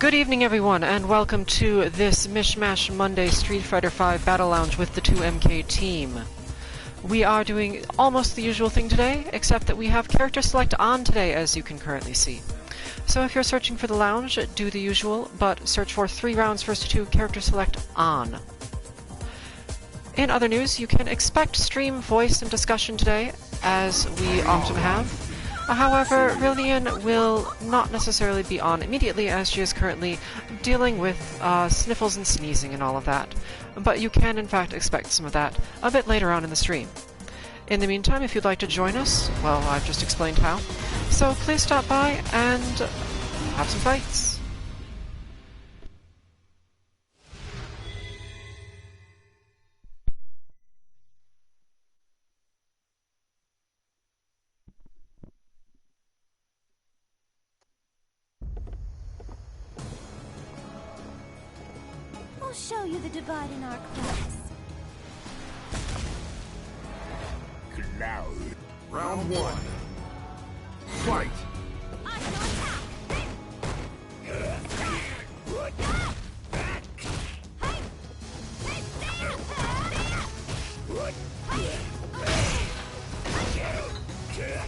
Good evening, everyone, and welcome to this Mish-Mash Monday Street Fighter V Battle Lounge with the 2MK team. We are doing almost the usual thing today, except that we have character select on today, as you can currently see. So if you're searching for the lounge, do the usual, but search for 3 rounds first to 2, character select on. In other news, you can expect stream voice and discussion today, as we often have. However, Rillian will not necessarily be on immediately, as she is currently dealing with sniffles and sneezing and all of that. But you can, in fact, expect some of that a bit later on in the stream. In the meantime, if you'd like to join us, well, I've just explained how. So please stop by and have some fights. I'll show you the divide in our class. Cloud. Round 1. Fight! I shall attack!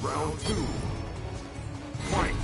Round 2. Fight!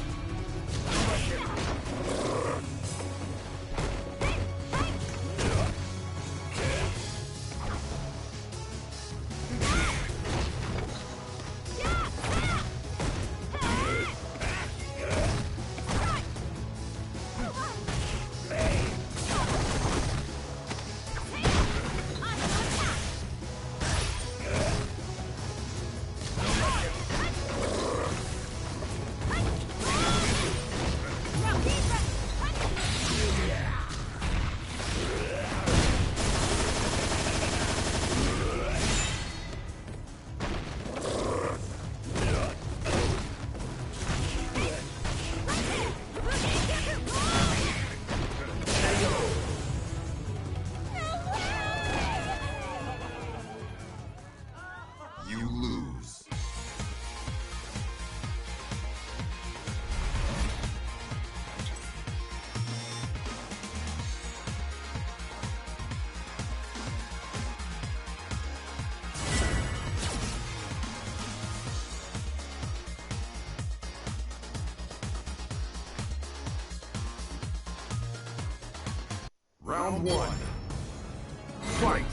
You lose. Round 1. Fight!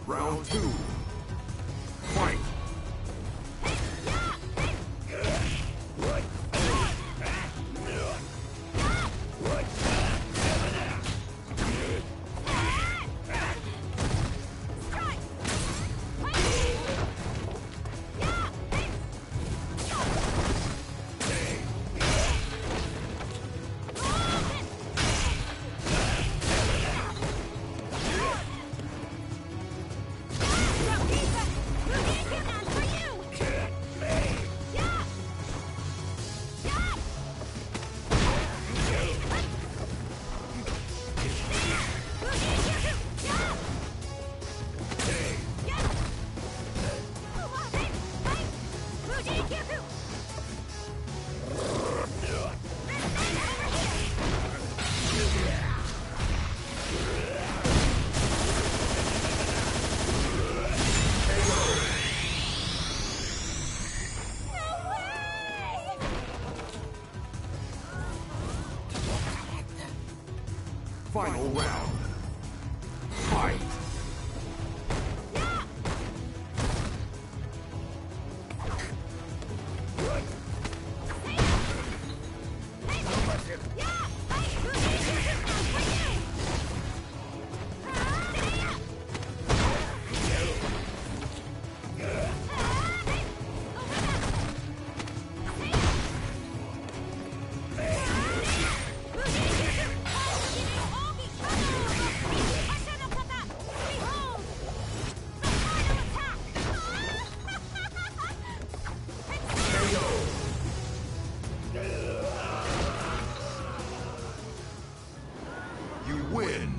Round 2. Fight! Final round. Fight! You win!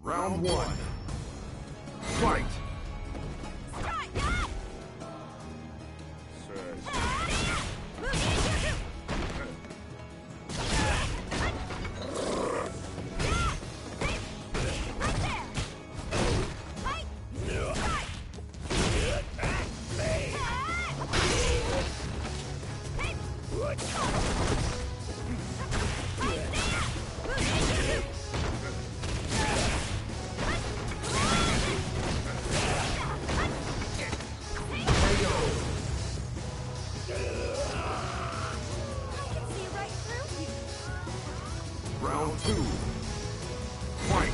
Round one. Fight! Round two. Fight!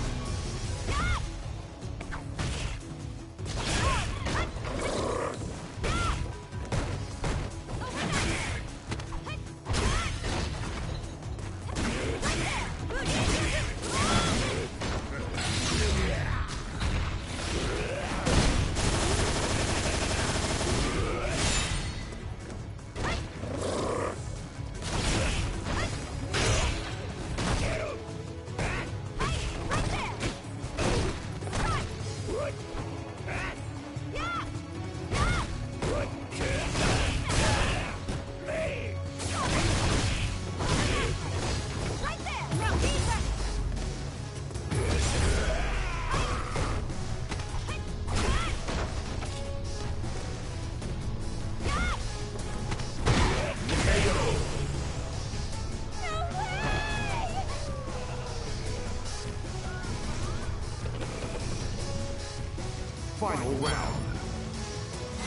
Final round.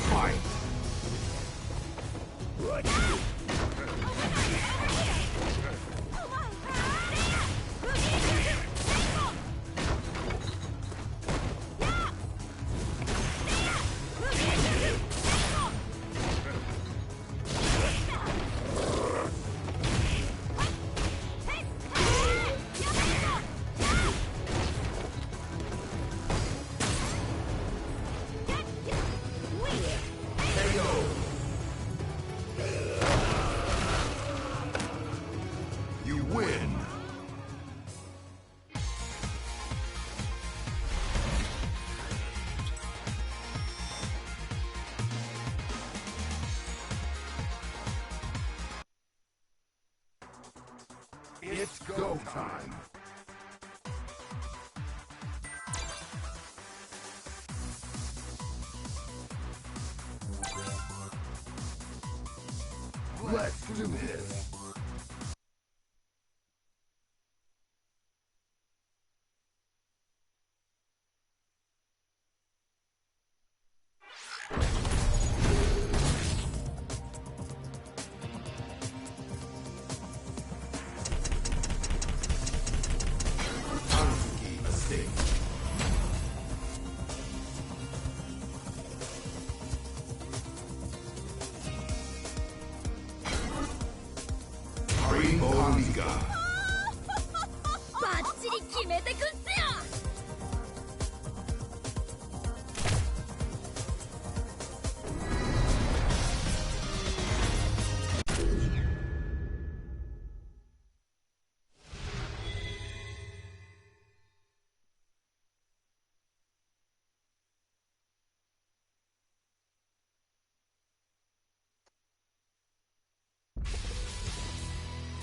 Fight! You win! It's go time! Let's do this! Tansuki Estate. Rainbow Liga. バッチリ決めてくっすよ。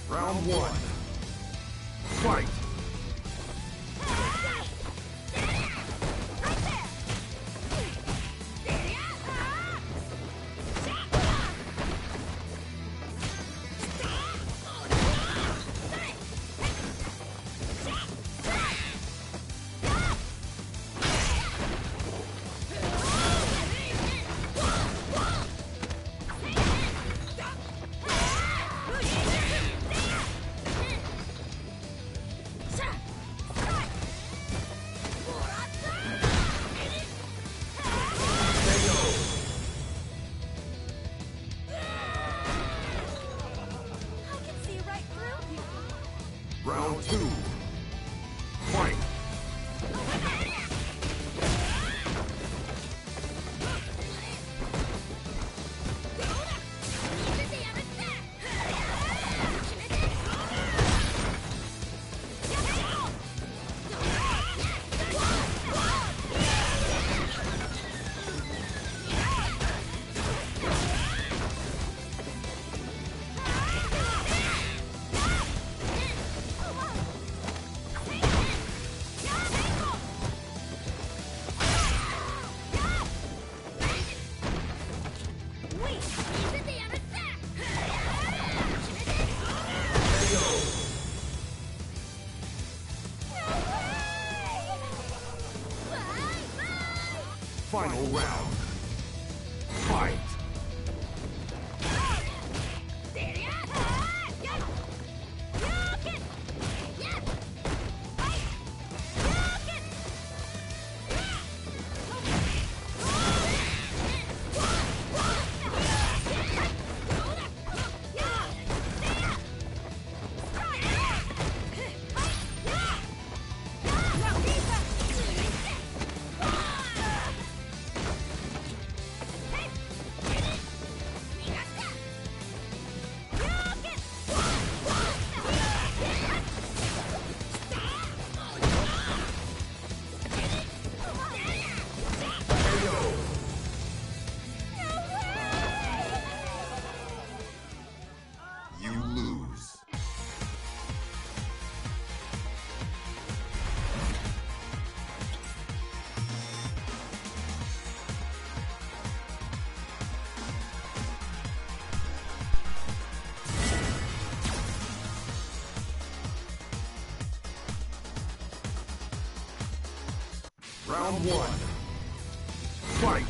Round one. Fight! Round two. Fight! Final round. Fight! You lose. Round one. Fight!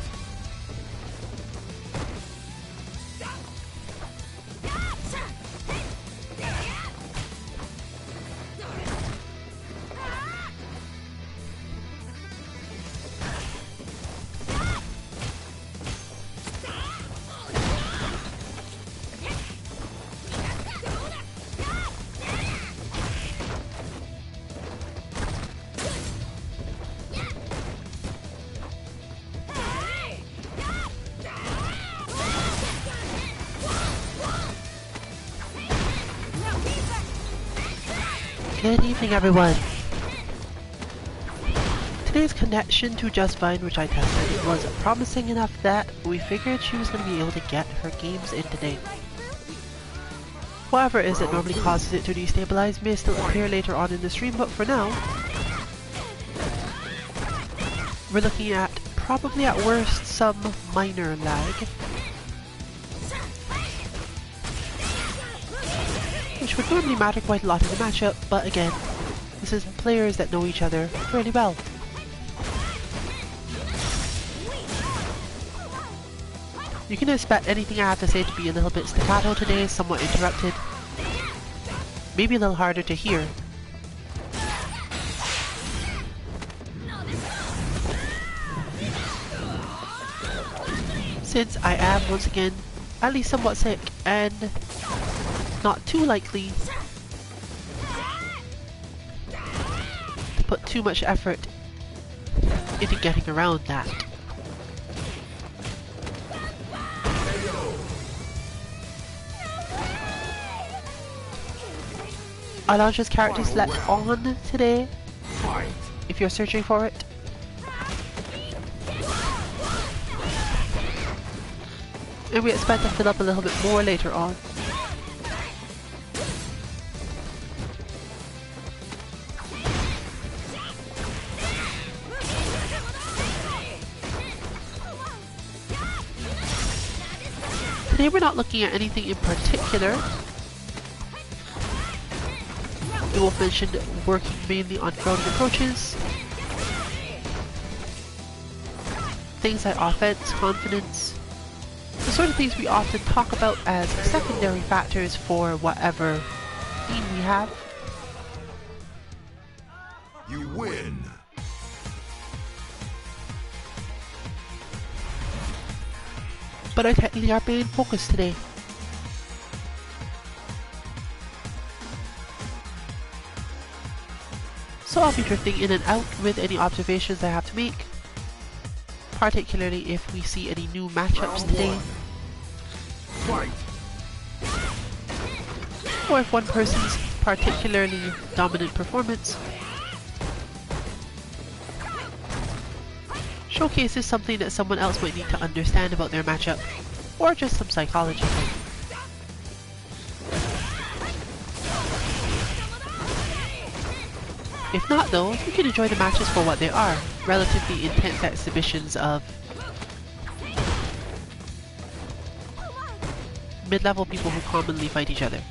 Good evening, everyone. Today's connection to Just Fine, which I tested, was promising enough that we figured she was going to be able to get her games in today. Whatever it is that normally causes it to destabilize may still appear later on in the stream, but for now, we're looking at, probably at worst, some minor lag. Which would normally matter quite a lot in the matchup, but again, this is players that know each other fairly well. You can expect anything I have to say to be a little bit staccato today, somewhat interrupted, maybe a little harder to hear. Since I am, once again, at least somewhat sick, and not too likely to put too much effort into getting around that. I launched this character select on today, if you're searching for it. And we expect to fill up a little bit more later on. Today we're not looking at anything in particular. We will mention working mainly on grounding approaches, things like offense, confidence, the sort of things we often talk about as secondary factors for whatever theme we have. You win. But are technically our main focus today. So I'll be drifting in and out with any observations I have to make, particularly if we see any new matchups today, Fight. or if one person's particularly dominant performance showcases something that someone else might need to understand about their matchup, or just some psychology thing. If not though, you can enjoy the matches for what they are, relatively intense exhibitions of mid-level people who commonly fight each other.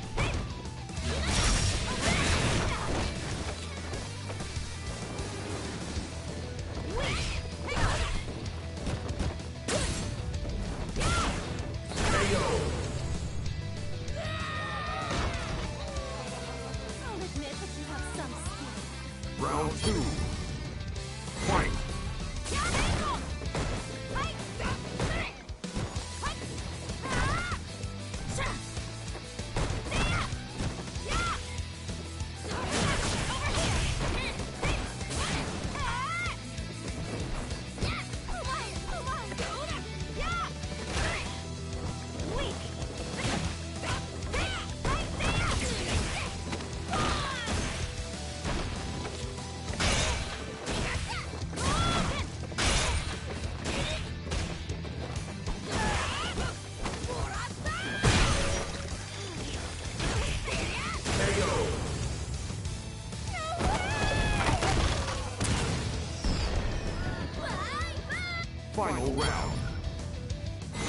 I'll admit that you have some skill. Round 2. Fight. Final round.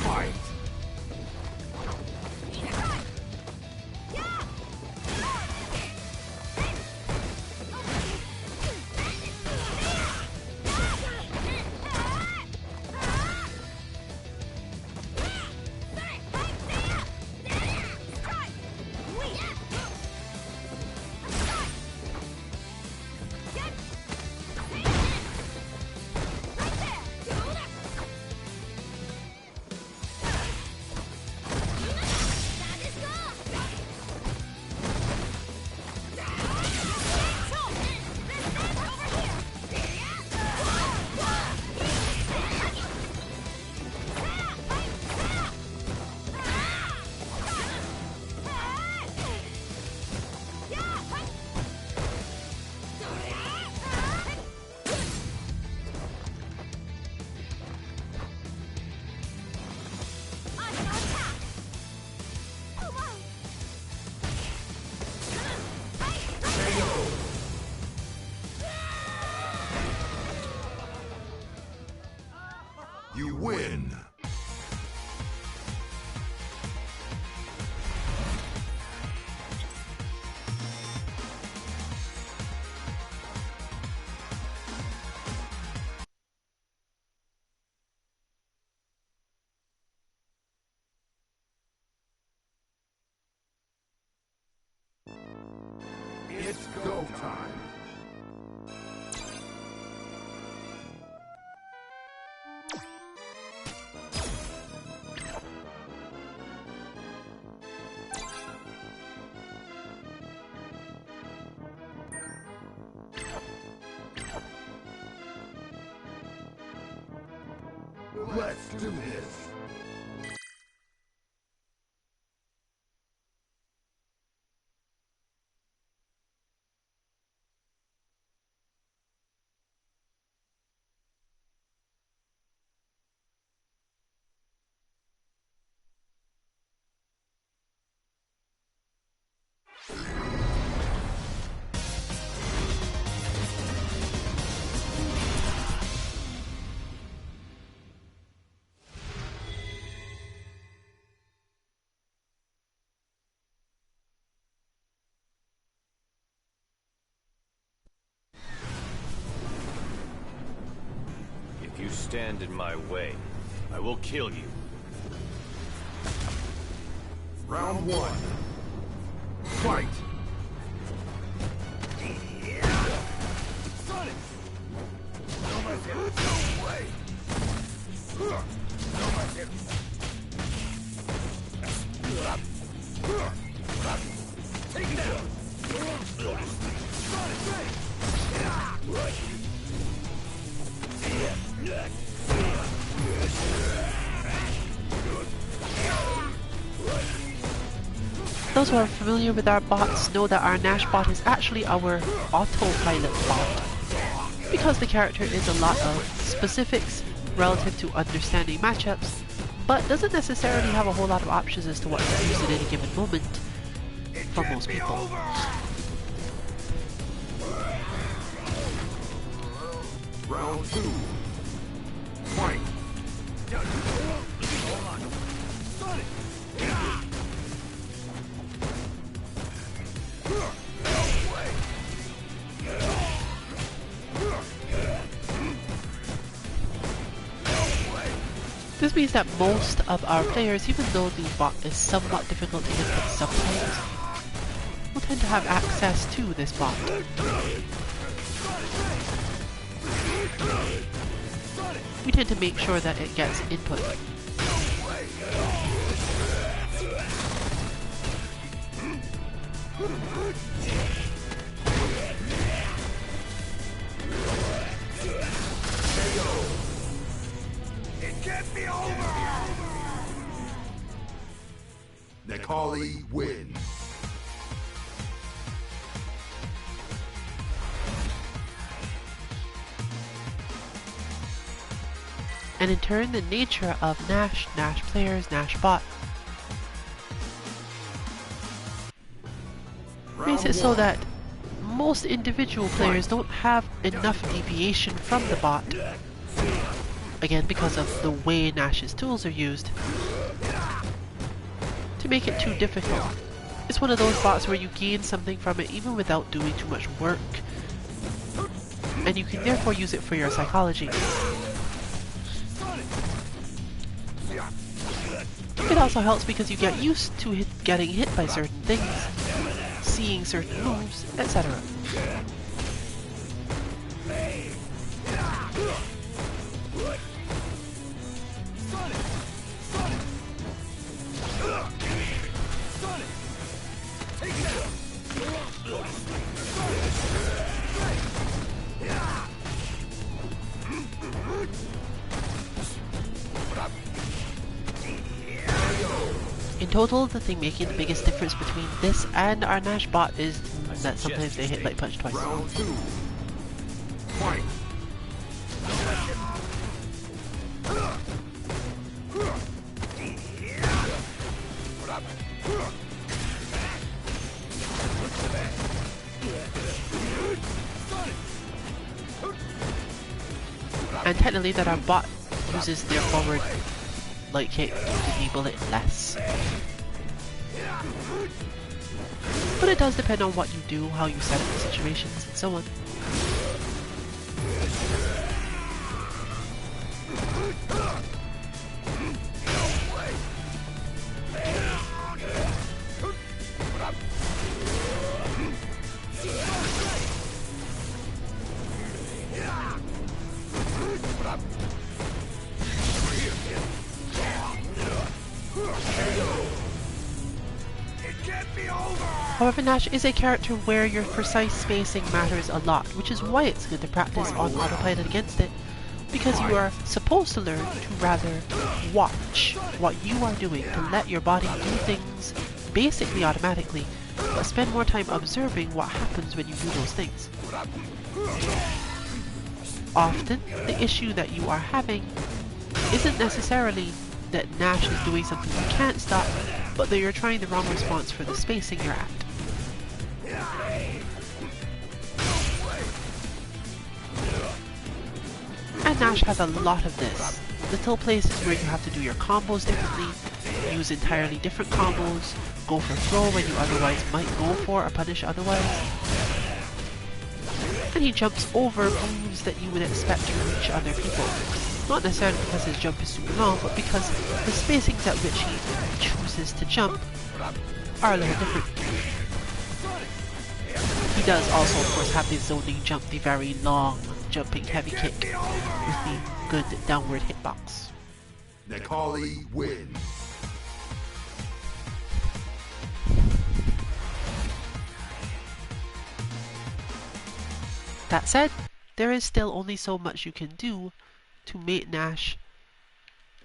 Fight. You win. It's go time. Let's do this. stand in my way, I will kill you. Round one. Fight! No way! Take it down! Those who are familiar with our bots know that our Nash bot is actually our autopilot bot, because the character is a lot of specifics relative to understanding matchups, but doesn't necessarily have a whole lot of options as to what to use at any given moment for most people. Round two. Fight! This means that most of our players, even though the bot is somewhat difficult to input sometimes, will tend to have access to this bot. We tend to make sure that it gets input. Necalli wins. And in turn, the nature of Nash, Nash players, Nash bot makes it so that most individual players don't have enough deviation from the bot. Again, because of the way Nash's tools are used, to make it too difficult. It's one of those bots where you gain something from it even without doing too much work, and you can therefore use it for your psychology. It also helps because you get used to getting hit by certain things, seeing certain moves, etc. In total, the thing making the biggest difference between this and our Nash bot is that sometimes they hit light punch twice. Round two. Fight! And technically that our bot uses their forward light kick to enable it less. But it does depend on what you do, how you set up the situations, and so on. However, Nash is a character where your precise spacing matters a lot, which is why it's good to practice on autopilot against it, because you are supposed to learn to rather watch what you are doing, to let your body do things basically automatically, but spend more time observing what happens when you do those things. Often, the issue that you are having isn't necessarily that Nash is doing something you can't stop, but that you're trying the wrong response for the spacing you're at. And Nash has a lot of this. Little places where you have to do your combos differently, use entirely different combos, go for throw when you otherwise might go for or punish otherwise. And he jumps over moves that you would expect to reach other people. Not necessarily because his jump is super long, but because the spacings at which he chooses to jump are a little different. He does also, of course, have the zoning jump, the very long jumping heavy kick with the good downward hitbox. Necalli wins. That said, there is still only so much you can do to make Nash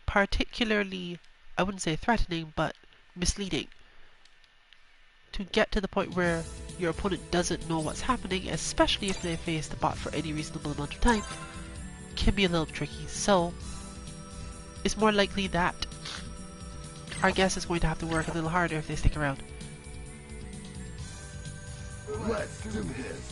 particularly, I wouldn't say threatening, but misleading. To get to the point where your opponent doesn't know what's happening, especially if they face the bot for any reasonable amount of time, can be a little tricky. So it's more likely that our guess is going to have to work a little harder if they stick around. Let's do this.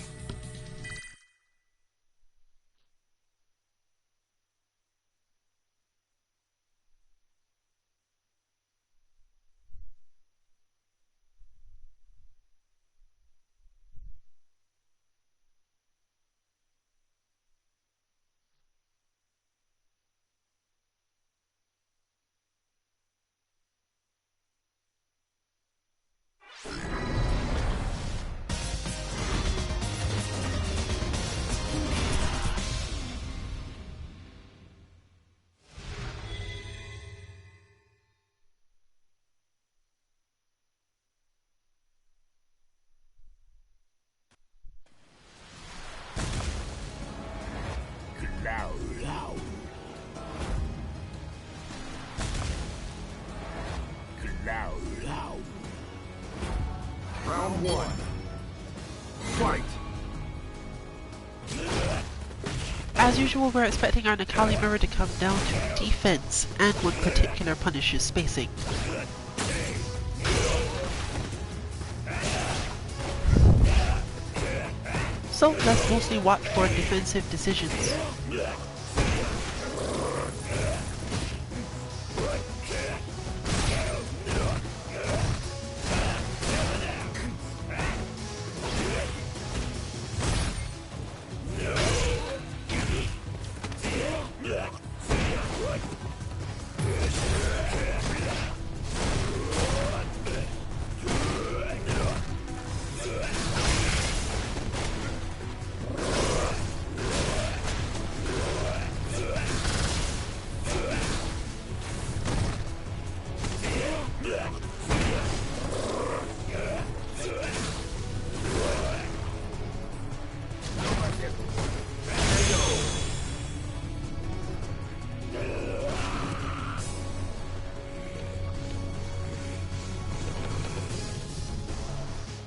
Round one. Fight. As usual, we're expecting our Necalli mirror to come down to defense, and one particular punishes spacing. So let's mostly watch for defensive decisions.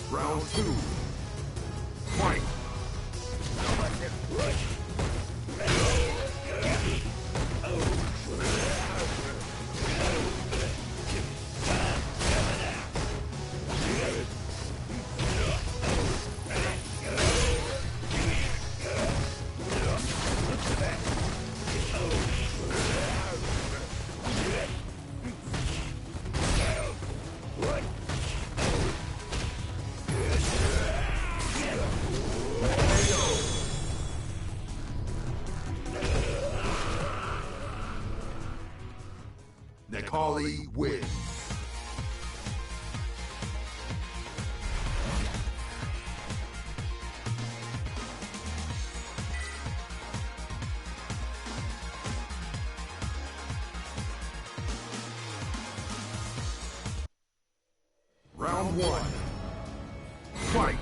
Round two. Fight. Necalli wins. Round one. Fight.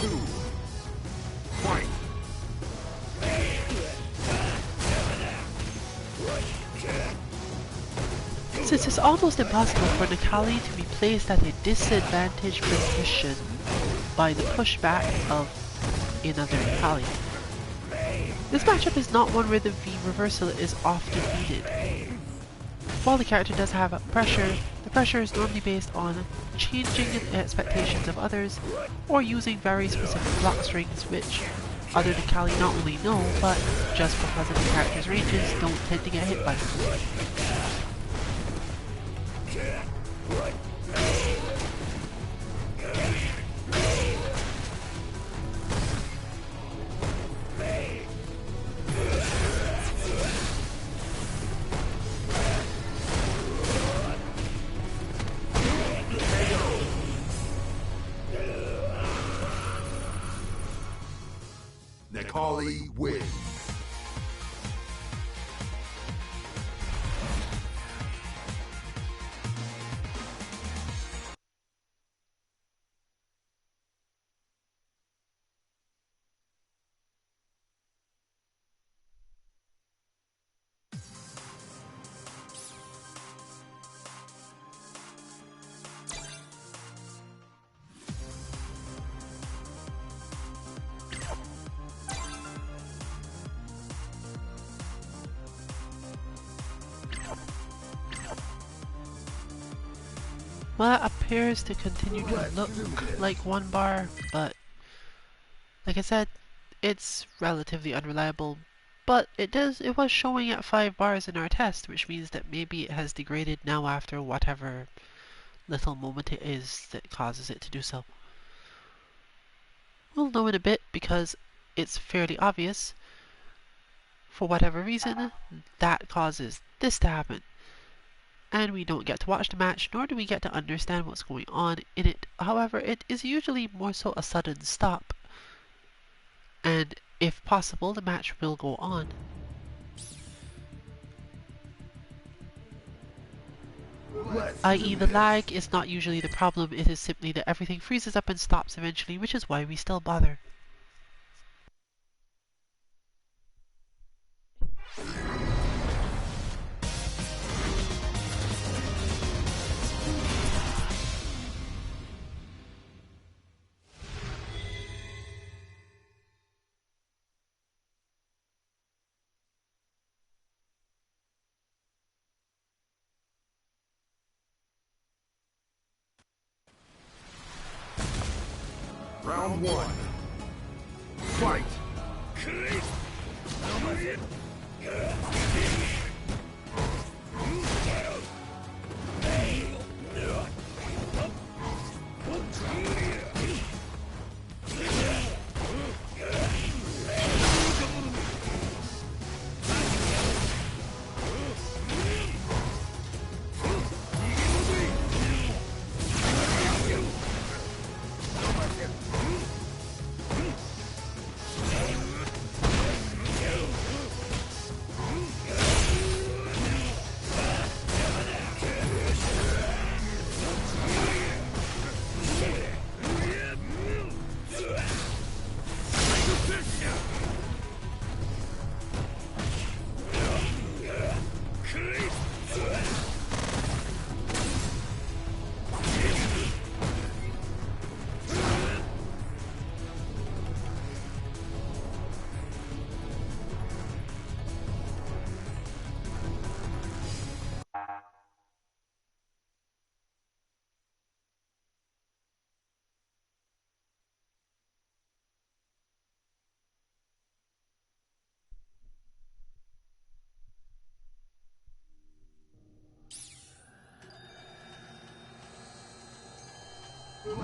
two. Fight. Since it's almost impossible for Nikali to be placed at a disadvantaged position by the pushback of another Nikali, this matchup is not one where the V reversal is often needed. While the character does have pressure, the pressure is normally based on changing the expectations of others or using very specific block strings which other Nikali not only know, but just because of the character's ranges don't tend to get hit by. Nikali wins. Well, that appears to continue to look like one bar, but like I said, it's relatively unreliable. But it was showing at 5 bars in our test, which means that maybe it has degraded now after whatever little moment it is that causes it to do so. We'll know in a bit because it's fairly obvious. For whatever reason, that causes this to happen. And we don't get to watch the match, nor do we get to understand what's going on in it. However, it is usually more so a sudden stop. And if possible, the match will go on. I.e. the lag is not usually the problem, it is simply that everything freezes up and stops eventually, which is why we still bother. Round one. Fight.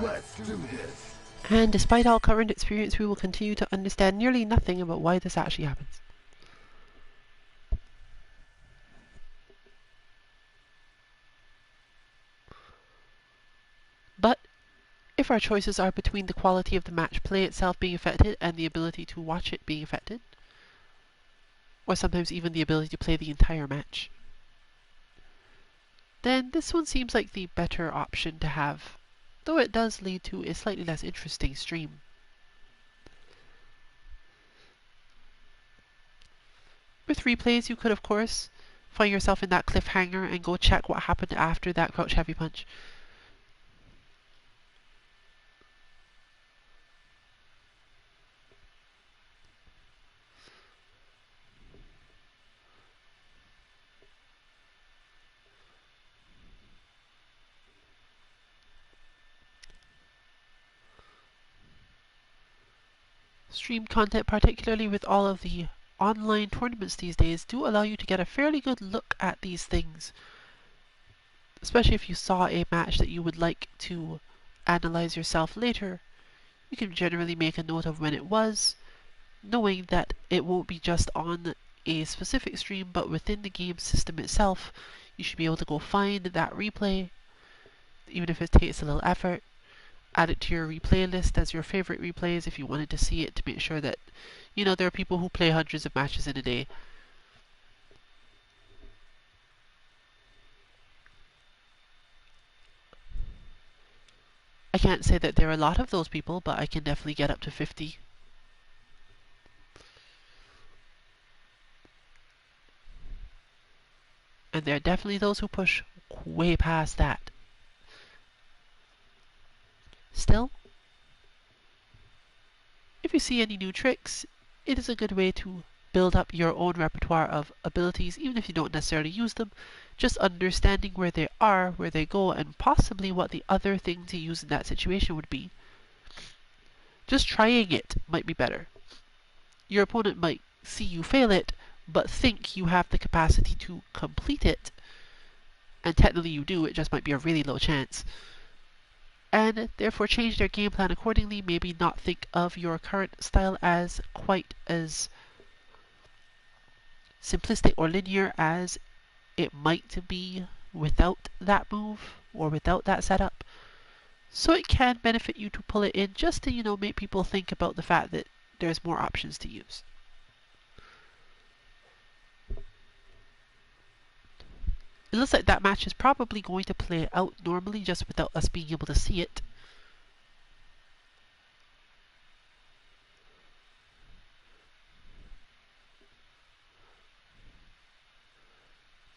Let's do this. And despite our current experience, we will continue to understand nearly nothing about why this actually happens. But if our choices are between the quality of the match play itself being affected and the ability to watch it being affected, or sometimes even the ability to play the entire match, then this one seems like the better option to have, though it does lead to a slightly less interesting stream. With replays, you could, of course, find yourself in that cliffhanger and go check what happened after that crouch heavy punch. Stream content, particularly with all of the online tournaments these days, do allow you to get a fairly good look at these things. Especially if you saw a match that you would like to analyze yourself later, you can generally make a note of when it was, knowing that it won't be just on a specific stream, but within the game system itself, you should be able to go find that replay, even if it takes a little effort. Add it to your replay list as your favorite replays if you wanted to see it, to make sure that, you know, there are people who play hundreds of matches in a day. I can't say that there are a lot of those people, but I can definitely get up to 50. And there are definitely those who push way past that. Still, if you see any new tricks, it is a good way to build up your own repertoire of abilities, even if you don't necessarily use them. Just understanding where they are, where they go, and possibly what the other thing to use in that situation would be. Just trying it might be better. Your opponent might see you fail it, but think you have the capacity to complete it. And technically you do, it just might be a really low chance. And therefore change their game plan accordingly, maybe not think of your current style as quite as simplistic or linear as it might be without that move or without that setup. So it can benefit you to pull it in just to, you know, make people think about the fact that there's more options to use. It looks like that match is probably going to play out normally just without us being able to see it.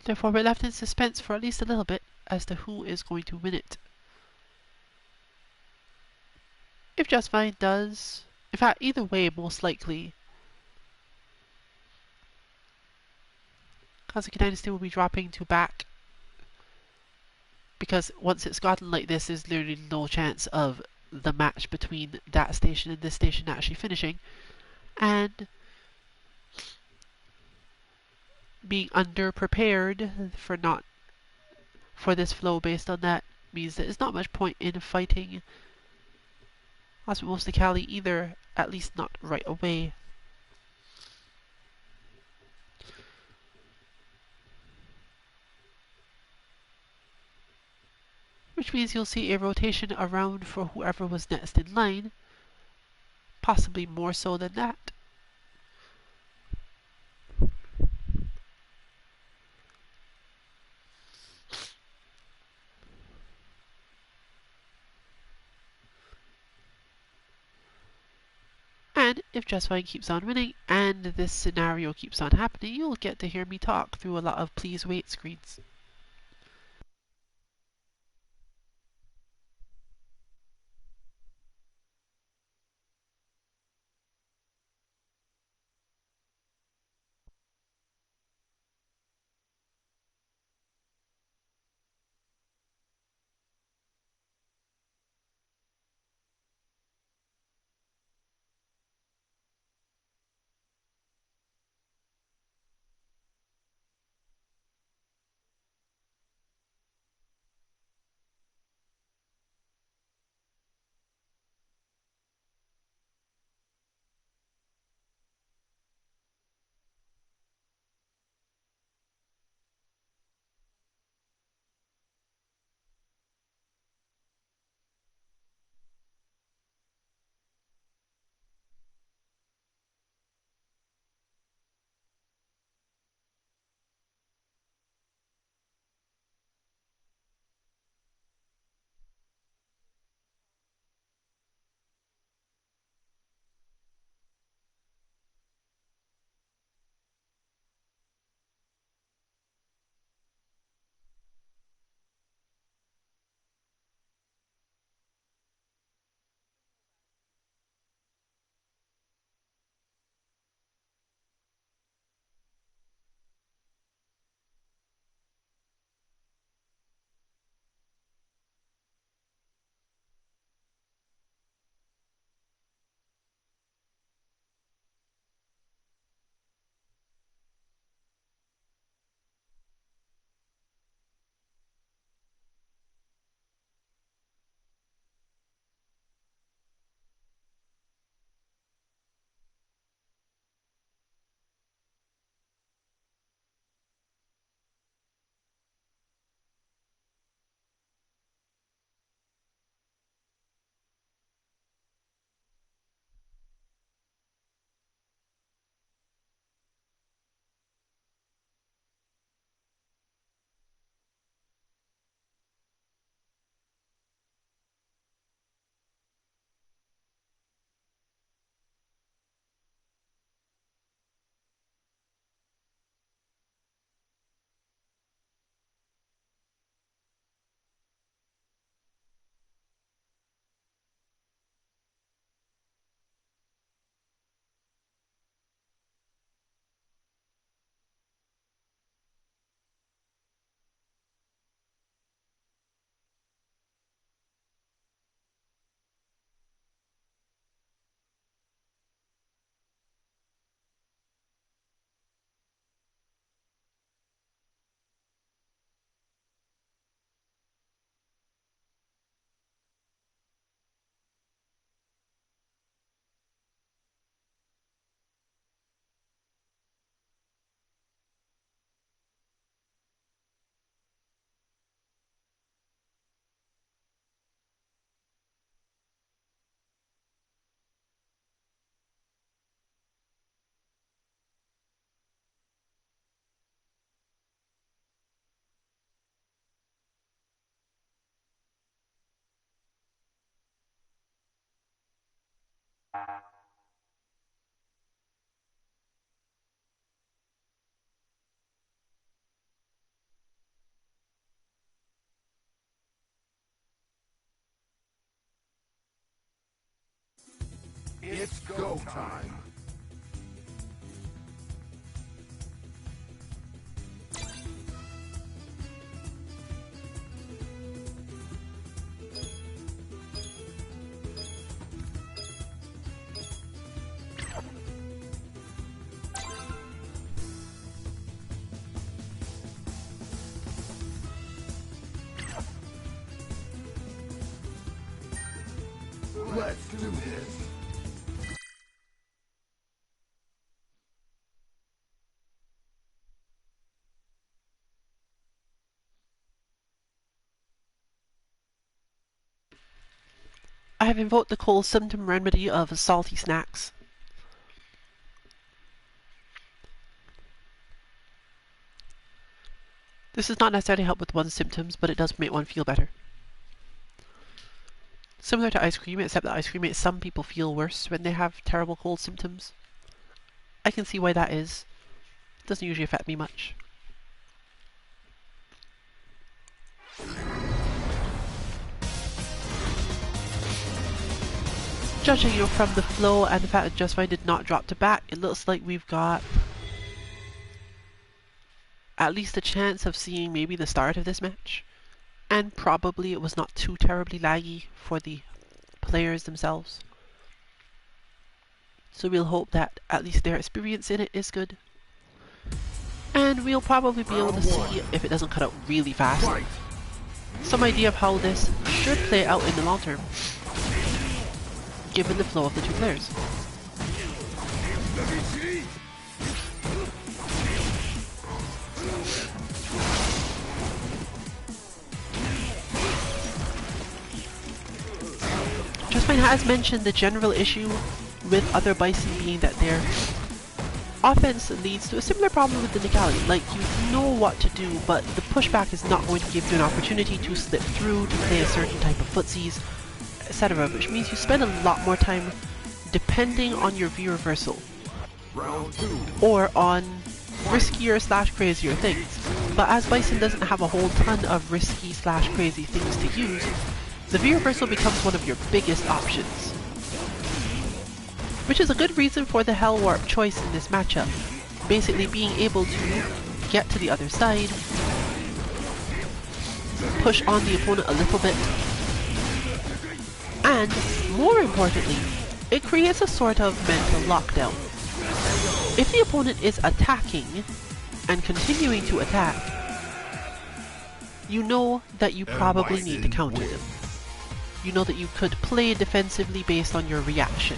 Therefore, we're left in suspense for at least a little bit as to who is going to win it. If Just Fine does, in fact, either way, most likely, Kazuki Dynasty will be dropping to back, because once it's gotten like this, there's literally no chance of the match between that station and this station actually finishing, and being underprepared for this flow based on that means that there's not much point in fighting Osmo Kali either, at least not right away. Which means you'll see a rotation around for whoever was next in line, possibly more so than that. And if Just Fine keeps on winning and this scenario keeps on happening, you'll get to hear me talk through a lot of please wait screens. It's go time. Let's do this. I have invoked the cold symptom remedy of salty snacks. This does not necessarily help with one's symptoms, but it does make one feel better. Similar to ice cream, except that ice cream makes some people feel worse when they have terrible cold symptoms. I can see why that is. It doesn't usually affect me much. Judging from the flow and the fact that Just Fine did not drop to back, it looks like we've got at least a chance of seeing maybe the start of this match. And probably it was not too terribly laggy for the players themselves. So we'll hope that at least their experience in it is good. And we'll probably be able to see if it doesn't cut out really fast. Some idea of how this should play out in the long term, given the flow of the two players. Just Fine has mentioned the general issue with other Bison being that their offense leads to a similar problem with the Nicali. Like, you know what to do, but the pushback is not going to give you an opportunity to slip through, to play a certain type of footsies, etc., which means you spend a lot more time depending on your V reversal or on riskier / crazier things. But as Bison doesn't have a whole ton of risky / crazy things to use, the V reversal becomes one of your biggest options, which is a good reason for the Hell Warp choice in this matchup. Basically being able to get to the other side, push on the opponent a little bit, and more importantly, it creates a sort of mental lockdown. If the opponent is attacking and continuing to attack, you know that you probably need to counter them. You know that you could play defensively based on your reaction.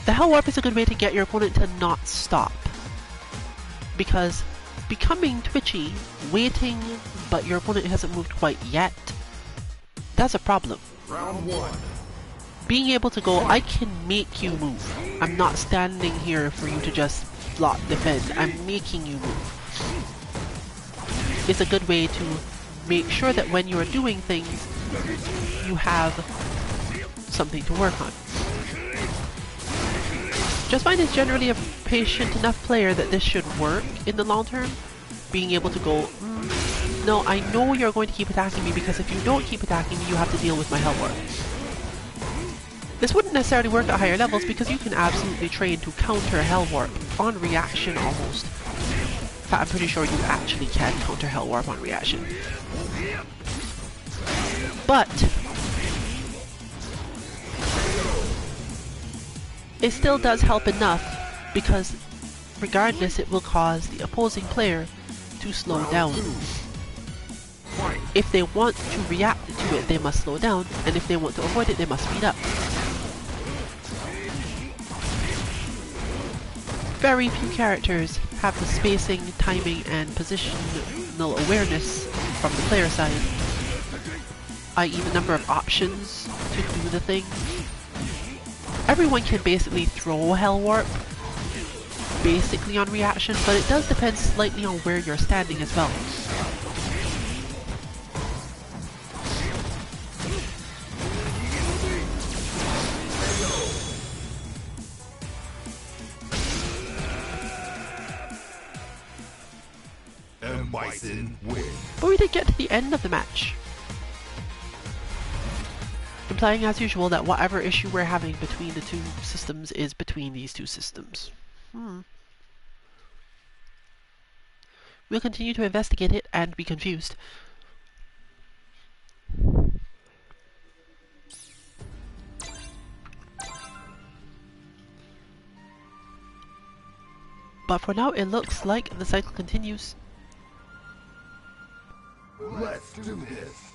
The Hell Warp is a good way to get your opponent to not stop, because becoming twitchy, waiting, but your opponent hasn't moved quite yet, that's a problem. Round one. Being able to go, I can make you move. I'm not standing here for you to just block defend. I'm making you move. It's a good way to make sure that when you are doing things, you have something to work on. Just Fine is generally a patient enough player that this should work in the long term. Being able to go, no, I know you're going to keep attacking me, because if you don't keep attacking me, you have to deal with my Hell Warp. This wouldn't necessarily work at higher levels, because you can absolutely train to counter Hell Warp on reaction almost. In fact, I'm pretty sure you actually can counter Hell Warp on reaction. But it still does help enough, because regardless, it will cause the opposing player to slow down. If they want to react to it, they must slow down, and if they want to avoid it, they must speed up. Very few characters have the spacing, timing, and positional awareness from the player side, i.e. the number of options to do the thing. Everyone can basically throw Hell Warp, basically on reaction, but it does depend slightly on where you're standing as well. And Bison win. But we did get to the end of the match. implying as usual that whatever issue we're having between the two systems is between these two systems. We'll continue to investigate it and be confused. But for now, it looks like the cycle continues. Let's do this.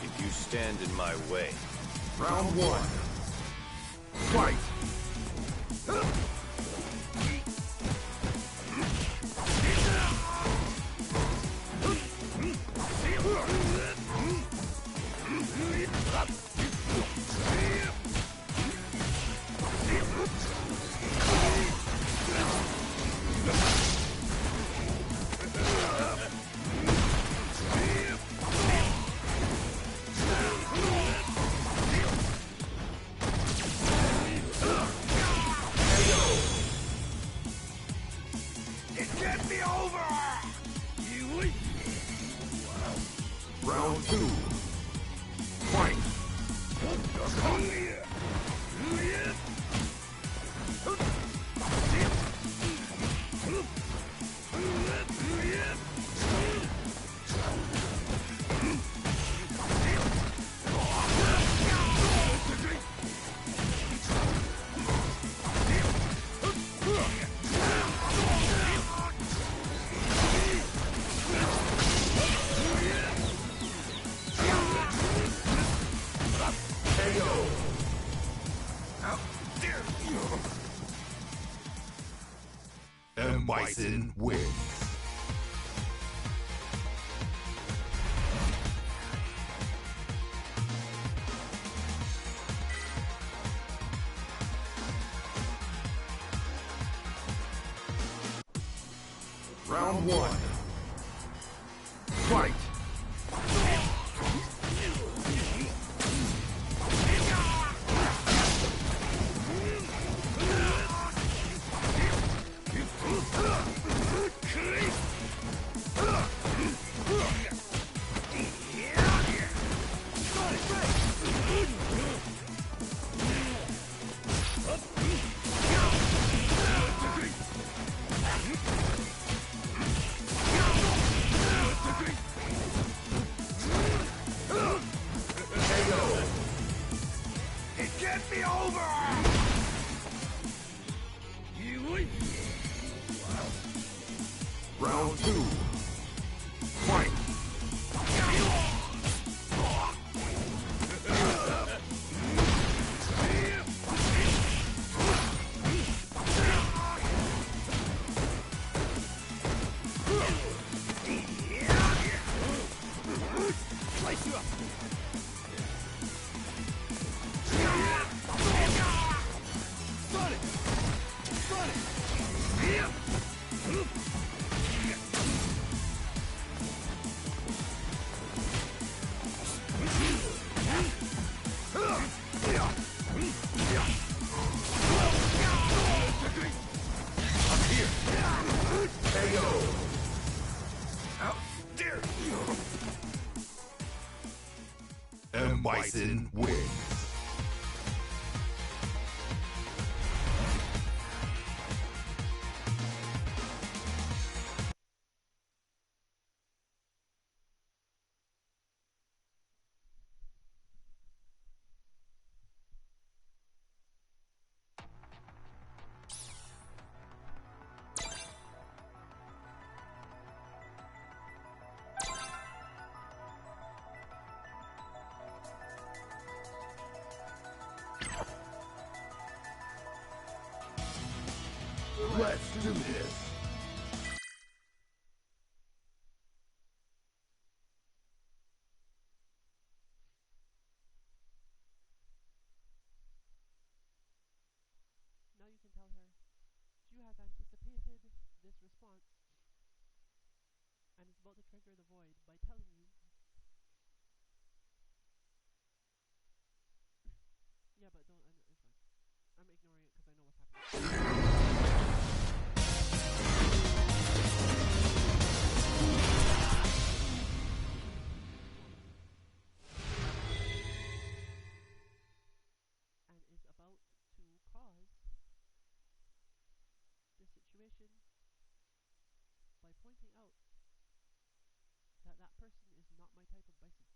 If you stand in my way, Round one. Fight. Round two. Fight. Bison wins. Round one. Fight. Round two. Fight. Slice you up. Sonic! Sonic! Let's do this. Now you can tell her you have anticipated this response and is about to trigger the void by telling you. Yeah, but don't. It's fine. I'm ignoring it because I know what's happening. And is about to cause the situation by pointing out that that person is not my type of bison.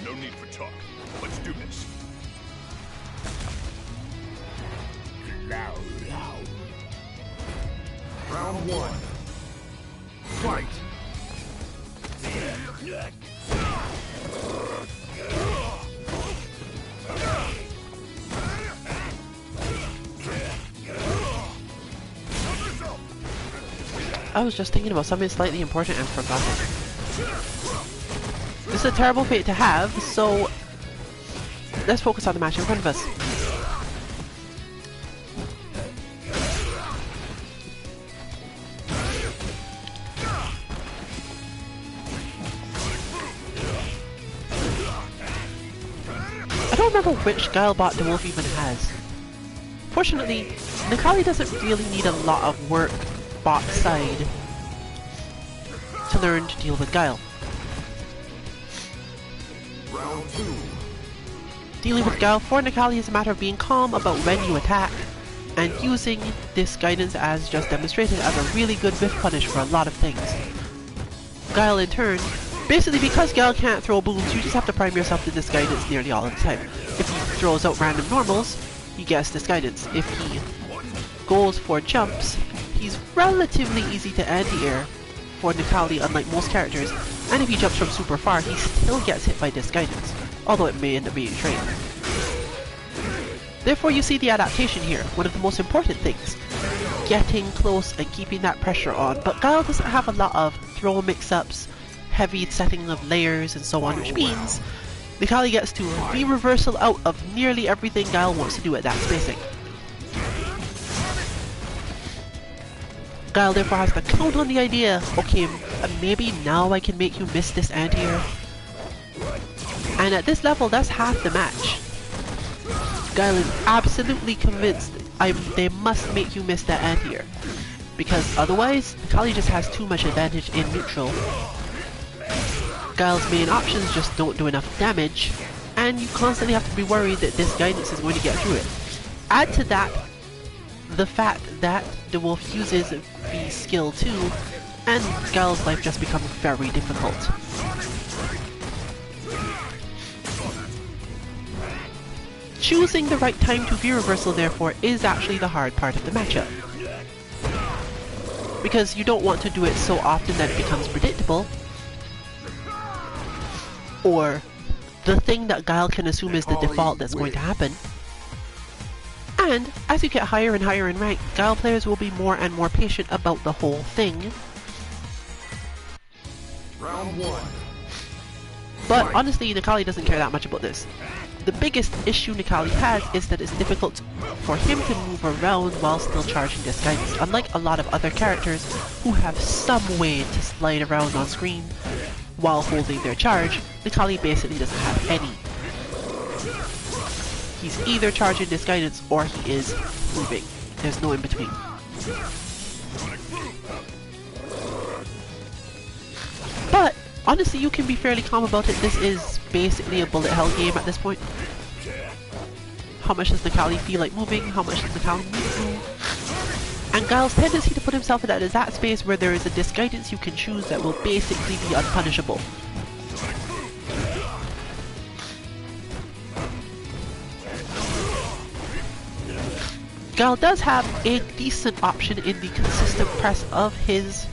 No need for talk. Let's do this. Round one. Fight! I was just thinking about something slightly important and forgot it. This is a terrible fate to have, so let's focus on the match in front of us. I don't remember which Guilebot the Wolf even has. Fortunately, Nikali doesn't really need a lot of work bot side to learn to deal with Guile. Round two. Dealing with Guile for Nikali is a matter of being calm about when you attack, and using this guidance as just demonstrated as a really good whiff punish for a lot of things. Guile in turn, basically because Guile can't throw booms, you just have to prime yourself to this guidance nearly all of the time. If he throws out random normals, he gets this guidance. If he goes for jumps, he's relatively easy to anti-air for Nikali, unlike most characters, and if he jumps from super far, he still gets hit by this guidance, although it may end up being trained. Therefore you see the adaptation here, one of the most important things. Getting close and keeping that pressure on, but Guile doesn't have a lot of throw mix-ups, heavy setting of layers and so on, which means Nikali gets to re-reversal out of nearly everything Guile wants to do at that spacing. Guile therefore has to count on the idea, okay, maybe now I can make you miss this anti-air. And at this level, that's half the match. Guile is absolutely convinced they must make you miss that anti-air, because otherwise, Nikali just has too much advantage in neutral. Guile's main options just don't do enough damage, and you constantly have to be worried that this guidance is going to get through it. Add to that the fact that the wolf uses V skill too, and Guile's life just becomes very difficult. Choosing the right time to V-reversal therefore is actually the hard part of the matchup. Because you don't want to do it so often that it becomes predictable, or the thing that Guile can assume is the default that's going to happen. And as you get higher and higher in rank, Guile players will be more and more patient about the whole thing. Round one. But honestly, Nikali doesn't care that much about this. The biggest issue Nikali has is that it's difficult for him to move around while still charging this guidance, unlike a lot of other characters who have some way to slide around on screen while holding their charge. Nikali basically doesn't have any. He's either charging this guidance or he is moving. There's no in between. But honestly, you can be fairly calm about it. This is basically a bullet hell game at this point. How much does Nikali feel like moving? How much does Nikali move? And Guile's tendency to put himself in that exact space where there is a disguidance you can choose that will basically be unpunishable. Guile does have a decent option in the consistent press of his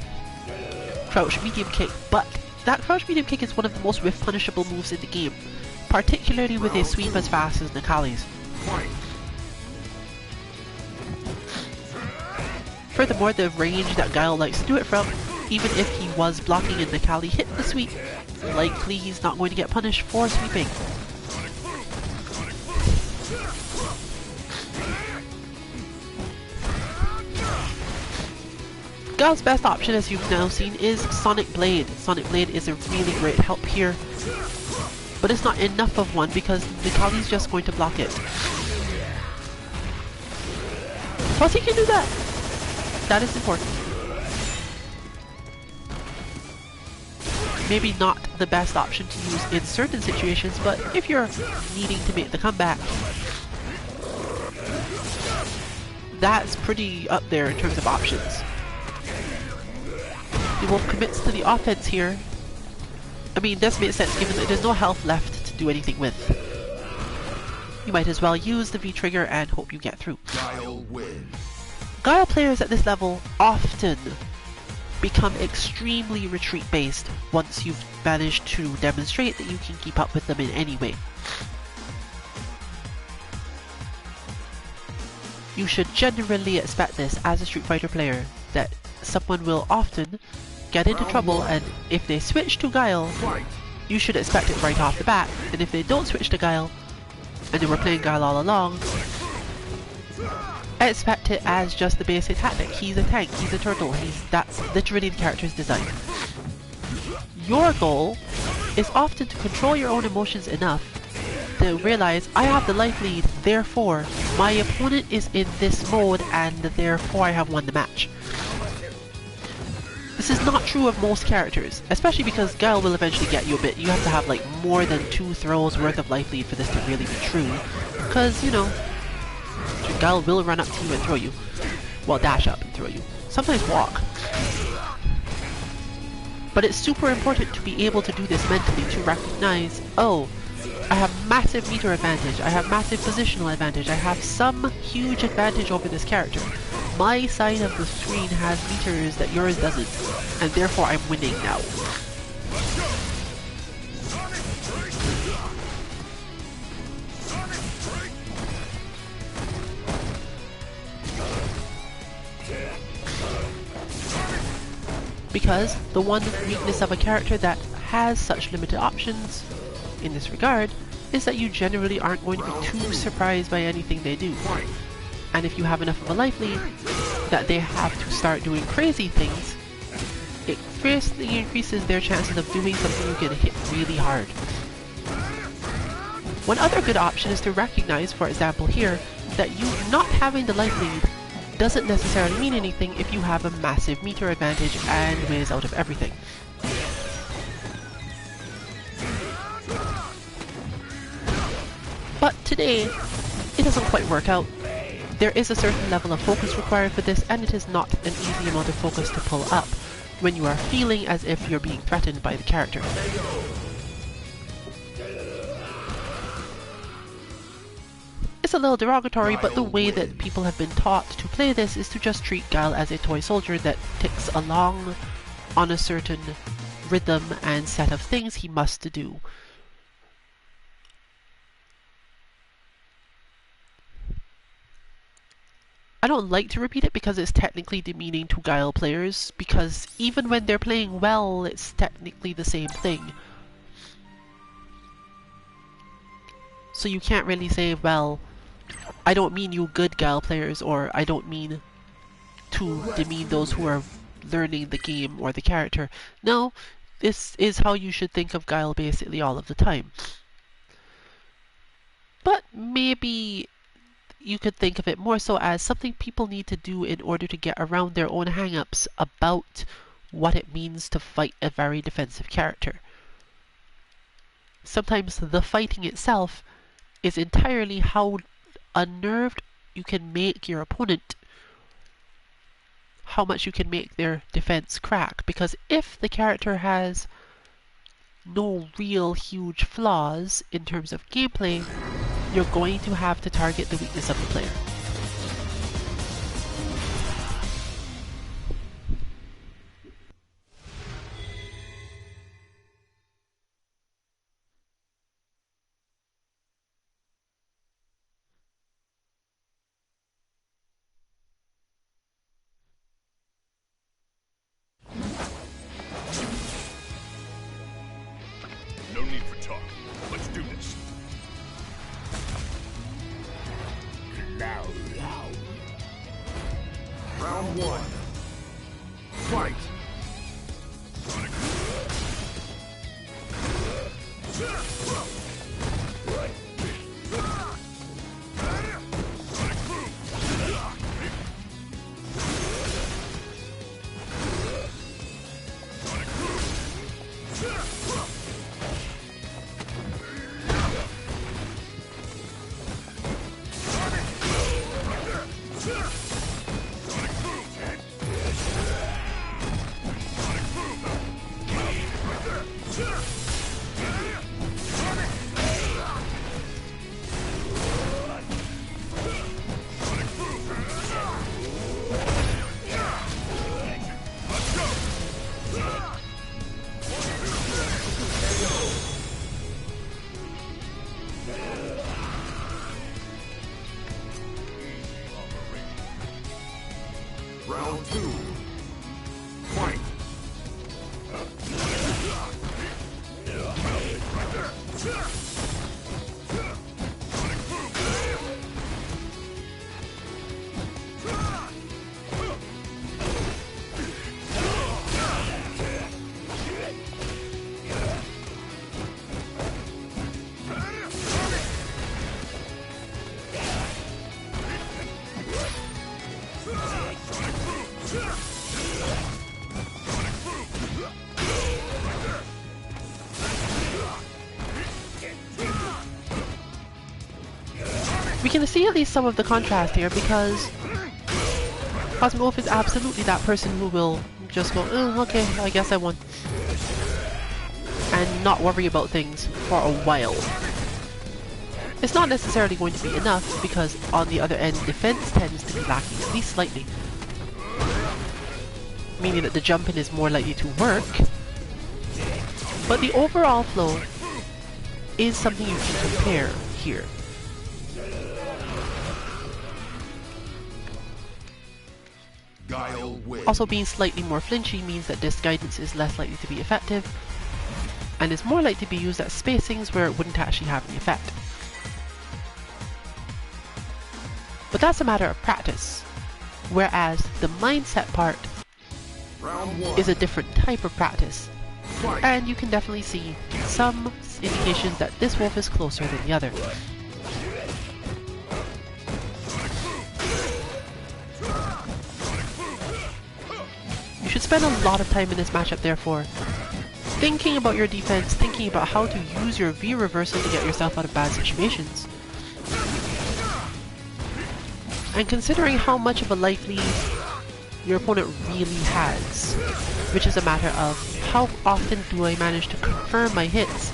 crouch medium kick, but that crouch medium kick is one of the most whiff punishable moves in the game, particularly with a sweep as fast as Nakali's. Furthermore, the range that Guile likes to do it from, even if he was blocking and Nakali hit the sweep, likely he's not going to get punished for sweeping. Guile's best option, as you've now seen, is Sonic Blade. Sonic Blade is a really great help here, but it's not enough of one because Nakali's just going to block it. Plus he can do that! That is important. Maybe not the best option to use in certain situations, but if you're needing to make the comeback, that's pretty up there in terms of options. The wolf commits to the offense here. I mean, this makes sense given that there's no health left to do anything with. You might as well use the V-trigger and hope you get through. Guile wins. Guile players at this level often become extremely retreat-based once you've managed to demonstrate that you can keep up with them in any way. You should generally expect this as a Street Fighter player, that someone will often get into trouble, and if they switch to Guile, you should expect it right off the bat, and if they don't switch to Guile, and they were playing Guile all along, expect it as just the basic tactic. He's a tank, he's a turtle, that's literally the character's design. Your goal is often to control your own emotions enough to realize, I have the life lead, therefore my opponent is in this mode and therefore I have won the match. This is not true of most characters, especially because Guile will eventually get you a bit. You have to have like more than 2 throws worth of life lead for this to really be true, because, you know, Guile will run up to you and throw you. Well, dash up and throw you. Sometimes walk. But it's super important to be able to do this mentally, to recognize, oh, I have massive meter advantage, I have massive positional advantage, I have some huge advantage over this character. My side of the screen has meters that yours doesn't, and therefore I'm winning now. Because the one weakness of a character that has such limited options in this regard is that you generally aren't going to be too surprised by anything they do. And if you have enough of a life lead that they have to start doing crazy things, it firstly increases their chances of doing something you can hit really hard. One other good option is to recognize, for example here, that you not having the life lead doesn't necessarily mean anything if you have a massive meter advantage and whiz out of everything. But today, it doesn't quite work out. There is a certain level of focus required for this, and it is not an easy amount of focus to pull up when you are feeling as if you're being threatened by the character. It's a little derogatory, but the way that people have been taught to play this is to just treat Guile as a toy soldier that ticks along on a certain rhythm and set of things he must do. I don't like to repeat it because it's technically demeaning to Guile players, because even when they're playing well, it's technically the same thing. So you can't really say, well, I don't mean you good Guile players, or I don't mean to demean those who are learning the game or the character. No, this is how you should think of Guile basically all of the time. But maybe you could think of it more so as something people need to do in order to get around their own hang-ups about what it means to fight a very defensive character. Sometimes the fighting itself is entirely how unnerved you can make your opponent, how much you can make their defense crack, because if the character has no real huge flaws in terms of gameplay, you're going to have to target the weakness of the player. Round 2. Fight! We can see at least some of the contrast here because Cosmic Wolf is absolutely that person who will just go, oh, okay, I guess I won. And not worry about things for a while. It's not necessarily going to be enough because on the other end, defense tends to be lacking, at least slightly. Meaning that the jumping is more likely to work. But the overall flow is something you can compare here. Guile wins. Also, being slightly more flinchy means that this guidance is less likely to be effective, and is more likely to be used at spacings where it wouldn't actually have any effect. But that's a matter of practice, whereas the mindset part Round 1. is a different type of practice, Fight! and you can definitely see some indications that this wolf is closer than the other. You should spend a lot of time in this matchup, therefore, thinking about your defense, thinking about how to use your V reversal to get yourself out of bad situations. And considering how much of a life lead your opponent really has, which is a matter of how often do I manage to confirm my hits.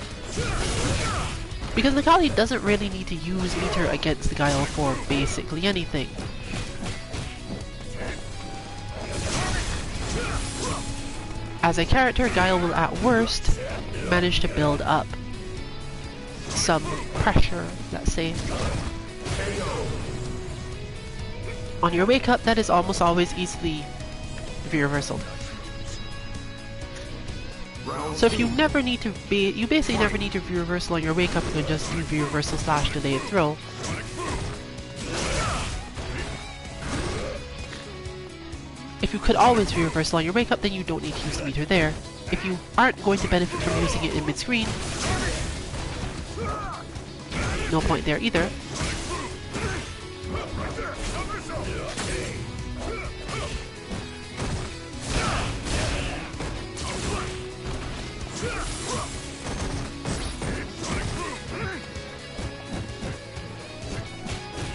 Because Nikali doesn't really need to use meter against the Guile for basically anything. As a character, Guile will at worst manage to build up some pressure, let's say. On your wake up, that is almost always easily V-reversaled. So if you never need to you basically never need to V-reversal on your wake up, you can just use V-reversal / delayed throw. If you could always V-reversal on your wake up, then you don't need to use the meter there. If you aren't going to benefit from using it in mid-screen, no point there either.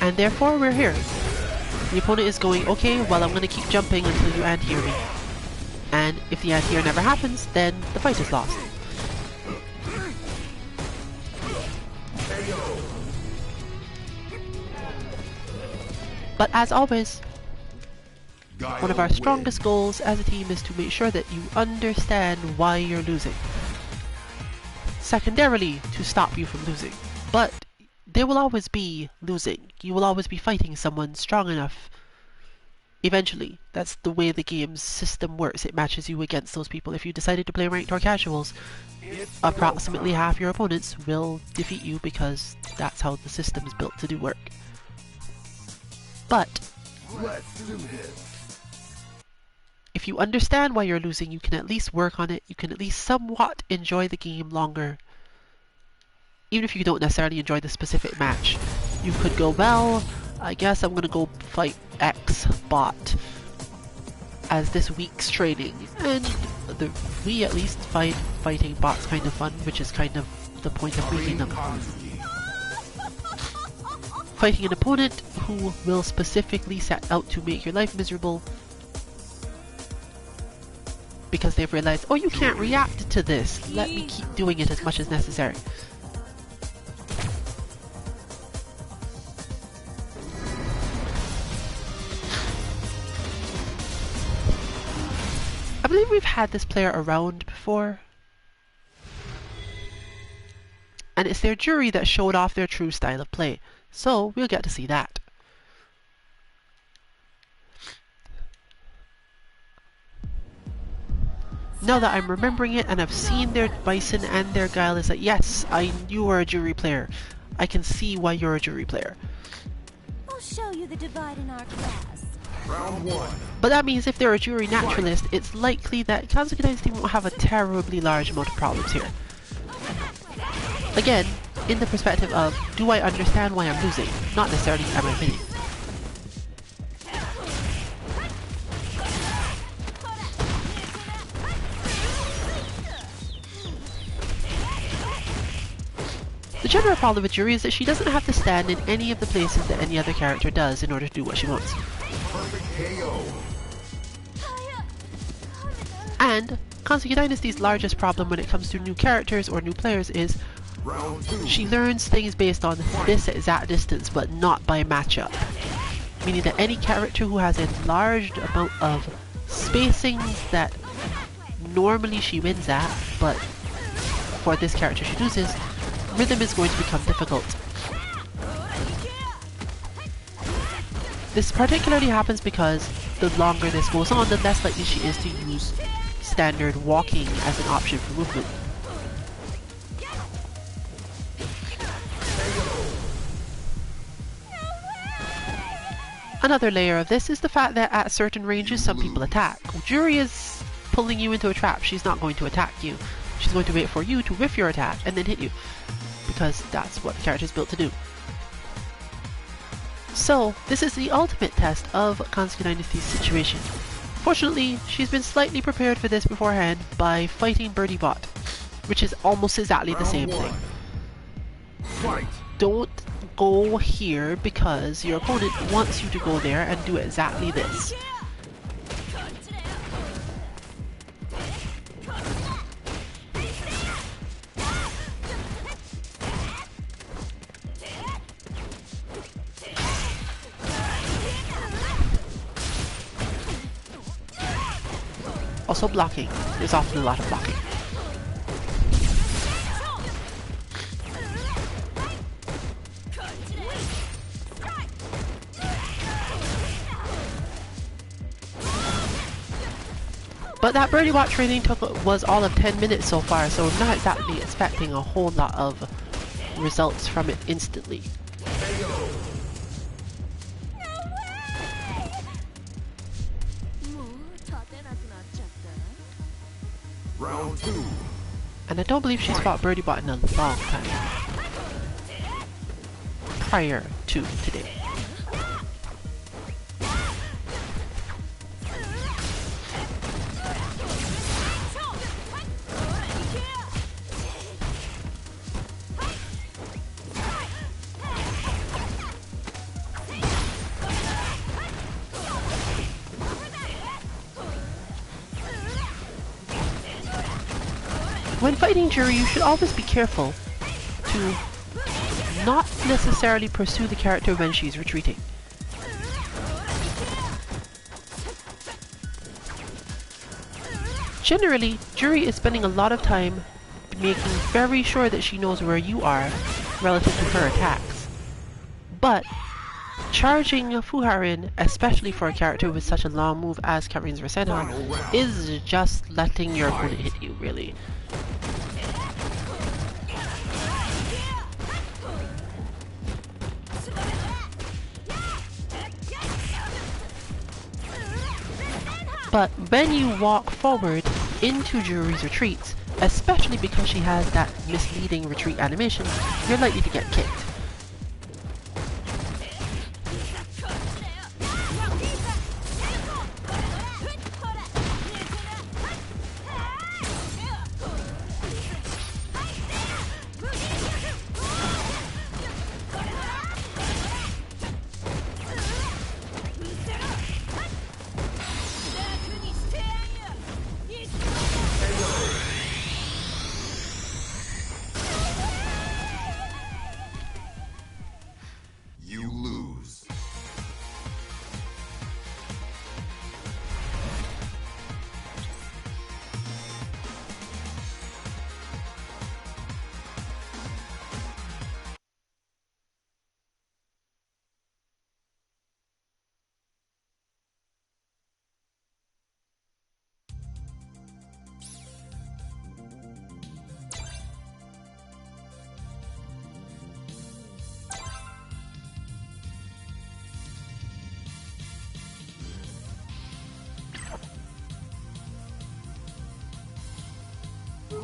And therefore we're here. The opponent is going, okay, well I'm gonna keep jumping until you anti-air me. And if the anti-air never happens, then the fight is lost. But as always, one of our strongest goals as a team is to make sure that you understand why you're losing. Secondarily, to stop you from losing. But there will always be losing. You will always be fighting someone strong enough. Eventually, that's the way the game's system works. It matches you against those people. If you decided to play ranked or casuals, approximately half your opponents will defeat you because that's how the system is built to do work. But if you understand why you're losing, you can at least work on it. You can at least somewhat enjoy the game longer. Even if you don't necessarily enjoy the specific match. You could go, well, I guess I'm gonna go fight X bot as this week's training. And we at least find fighting bots kind of fun, which is kind of the point of beating them. Fighting an opponent who will specifically set out to make your life miserable because they've realized, oh, you can't react to this, let me keep doing it as much as necessary. I believe we've had this player around before, and it's their jury that showed off their true style of play, so we'll get to see that. Now that I'm remembering it and I've seen their Bison and their Guile, is that yes, you are a jury player. I can see why you're a jury player. I'll show you the divide in our class. Round 1. But that means if they're a jury naturalist, it's likely that Kazuki Dynasty won't have a terribly large amount of problems here. Again, in the perspective of, do I understand why I'm losing? Not necessarily am I winning. The general problem with Juri is that she doesn't have to stand in any of the places that any other character does in order to do what she wants. Perfect KO. And Kazuki Dynasty's largest problem when it comes to new characters or new players is Round 2. she learns things based on this exact distance but not by matchup. Meaning that any character who has a large amount of spacings that normally she wins at, but for this character she loses, rhythm is going to become difficult. This particularly happens because the longer this goes on, the less likely she is to use standard walking as an option for movement. Another layer of this is the fact that at certain ranges some people attack. Juri is pulling you into a trap. She's not going to attack you. She's going to wait for you to whiff your attack and then hit you, because that's what the character is built to do. So, this is the ultimate test of Kazuki Dynasty's situation. Fortunately, she's been slightly prepared for this beforehand by fighting Birdie Bot, which is almost exactly the same thing. Fight. Don't go here because your opponent wants you to go there and do exactly this. Also blocking. There's often a lot of blocking. But that Birdie Bot training was all of 10 minutes so far, so I'm not exactly expecting a whole lot of results from it instantly. Round 2. And I don't believe she's fought Birdie Bot in a long time. Prior to today. When fighting Juri, you should always be careful to not necessarily pursue the character when she's retreating. Generally, Juri is spending a lot of time making very sure that she knows where you are relative to her attacks. But charging Fuharin, especially for a character with such a long move as Karin's Rasenhan, is just letting your opponent hit you, really. But when you walk forward into Juri's retreats, especially because she has that misleading retreat animation, you're likely to get kicked.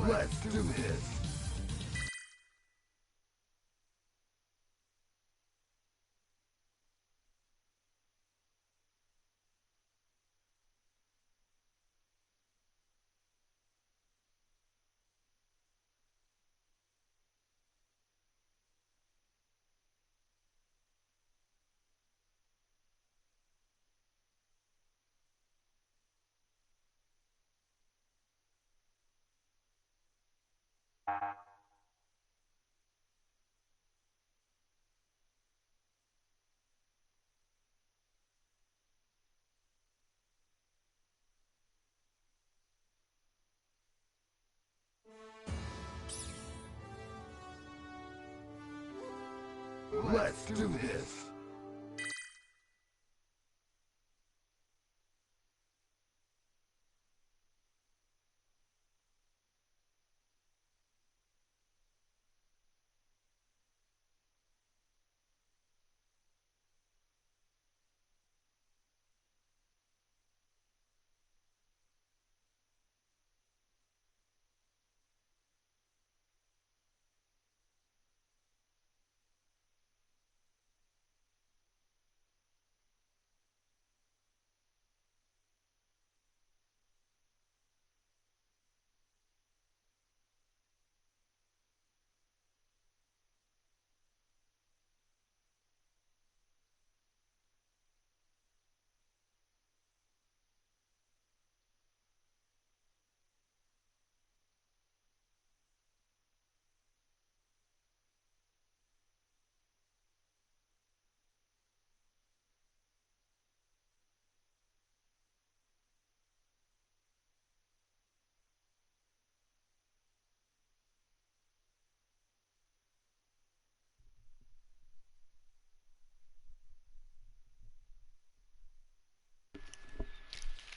Let's do this. Let's do this.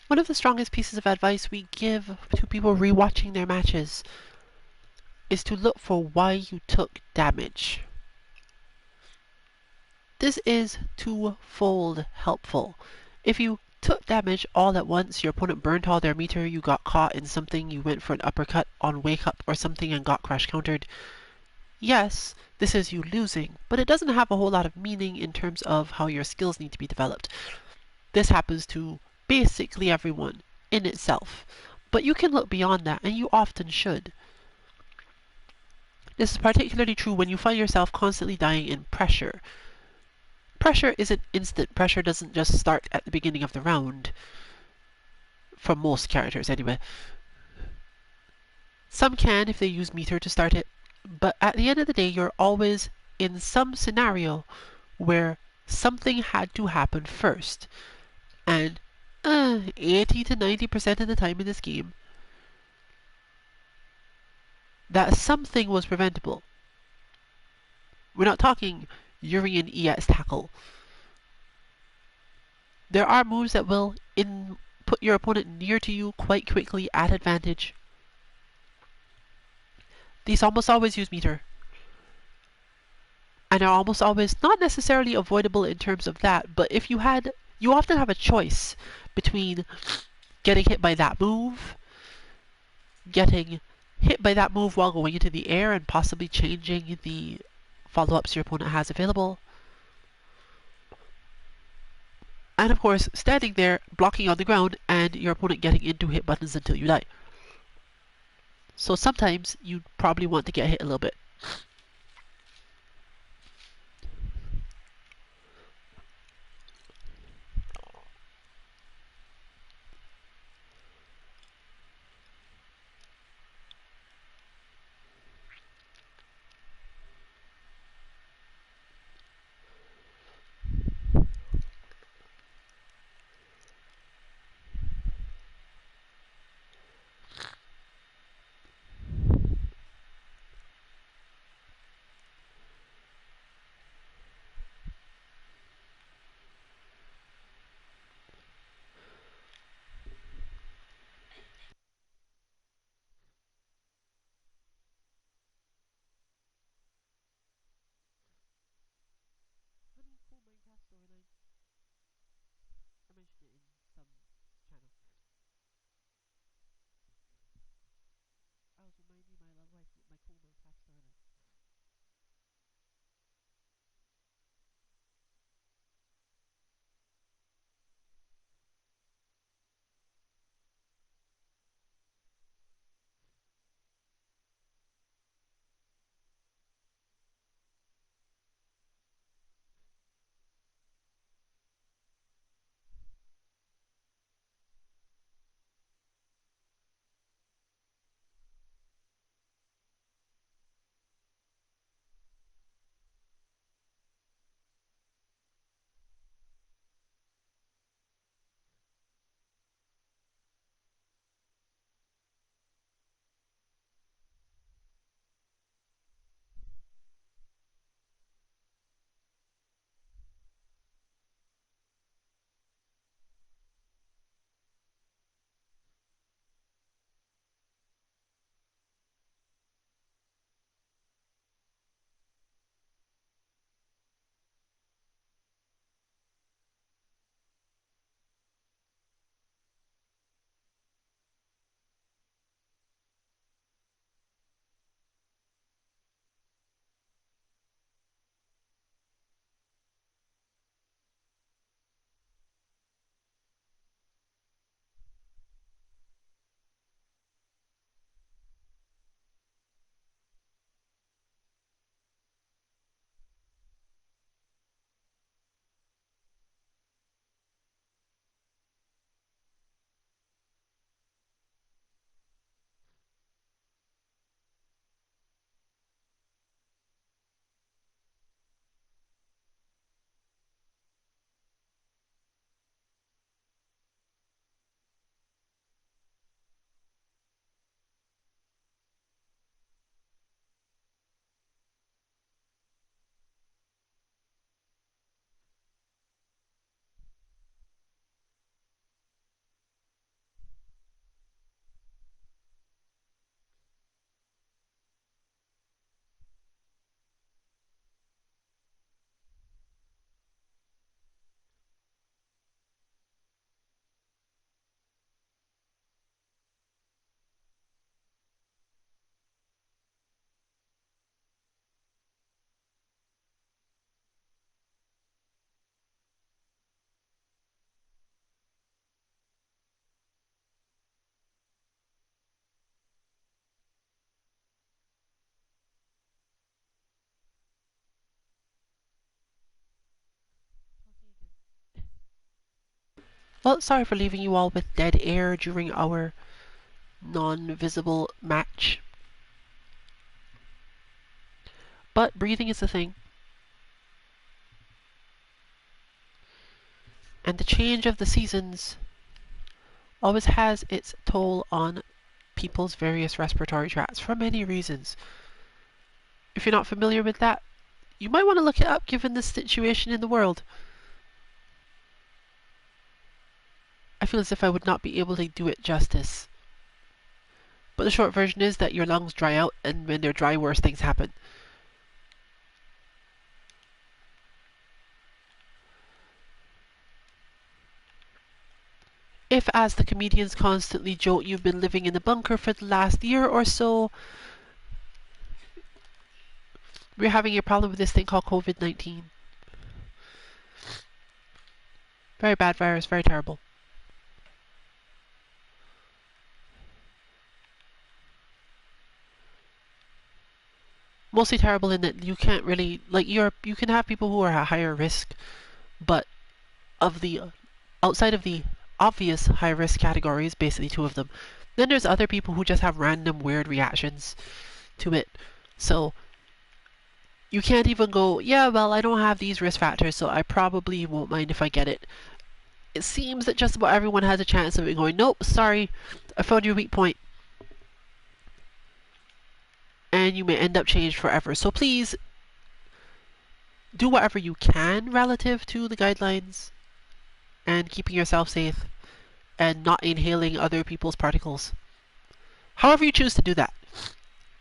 One of the strongest pieces of advice we give to people rewatching their matches is to look for why you took damage. This is twofold helpful. If you took damage all at once, your opponent burnt all their meter, you got caught in something, you went for an uppercut on wake up or something and got crash countered, yes, this is you losing, but it doesn't have a whole lot of meaning in terms of how your skills need to be developed. This happens to basically everyone in itself, but you can look beyond that, and you often should. This is particularly true when you find yourself constantly dying in pressure. Pressure isn't instant. Pressure doesn't just start at the beginning of the round. For most characters, anyway. Some can if they use meter to start it, but at the end of the day, you're always in some scenario where something had to happen first. And 80 to 90% of the time in this game, that something was preventable. We're not talking Urian EX tackle. There are moves that will put your opponent near to you quite quickly at advantage. These almost always use meter, and are almost always not necessarily avoidable in terms of that, but if you often have a choice between getting hit by that move, getting hit by that move while going into the air and possibly changing the follow-ups your opponent has available, and of course standing there blocking on the ground and your opponent getting into hit buttons until you die. So sometimes you probably want to get hit a little bit. Well, sorry for leaving you all with dead air during our non-visible match. But breathing is a thing. And the change of the seasons always has its toll on people's various respiratory tracts for many reasons. If you're not familiar with that, you might want to look it up given the situation in the world. I feel as if I would not be able to do it justice. But the short version is that your lungs dry out, and when they're dry, worse things happen. If, as the comedians constantly joke, you've been living in the bunker for the last year or so, we're having a problem with this thing called COVID-19. Very bad virus, very terrible. Mostly terrible in that you can't really, like, you can have people who are at higher risk, but outside of the obvious high risk categories, basically two of them, then there's other people who just have random weird reactions to it. So you can't even go, yeah, well, I don't have these risk factors, so I probably won't mind if I get it. It seems that just about everyone has a chance of it going, nope, sorry, I found your weak point. And you may end up changed forever. So please do whatever you can relative to the guidelines and keeping yourself safe and not inhaling other people's particles. However you choose to do that.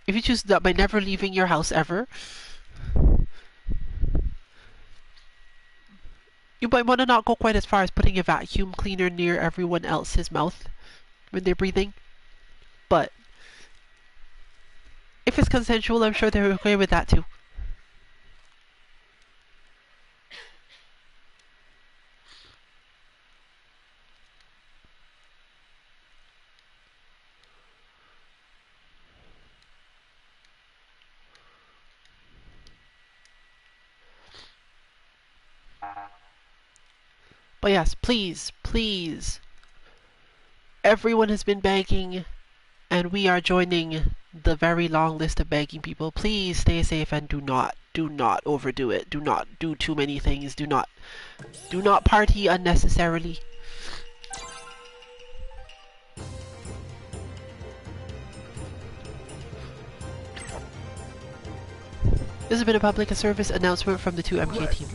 If you choose to do that by never leaving your house ever, you might want to not go quite as far as putting a vacuum cleaner near everyone else's mouth when they're breathing. But if it's consensual, I'm sure they're okay with that too. But yes, please, please. Everyone has been begging, and we are joining the very long list of begging people. Please stay safe and do not overdo it. Do not do too many things. Do not party unnecessarily. This has been a public service announcement from the 2MK team.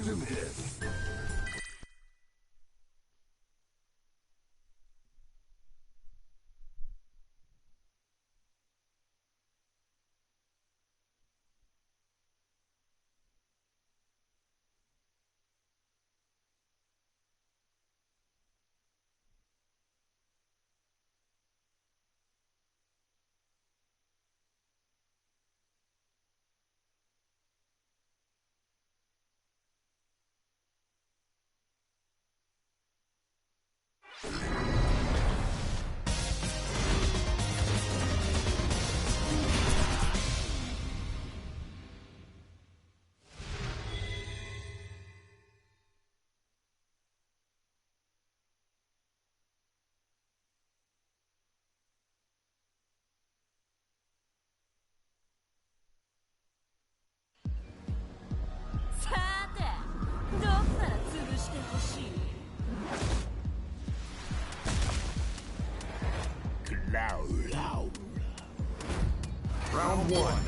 Round one.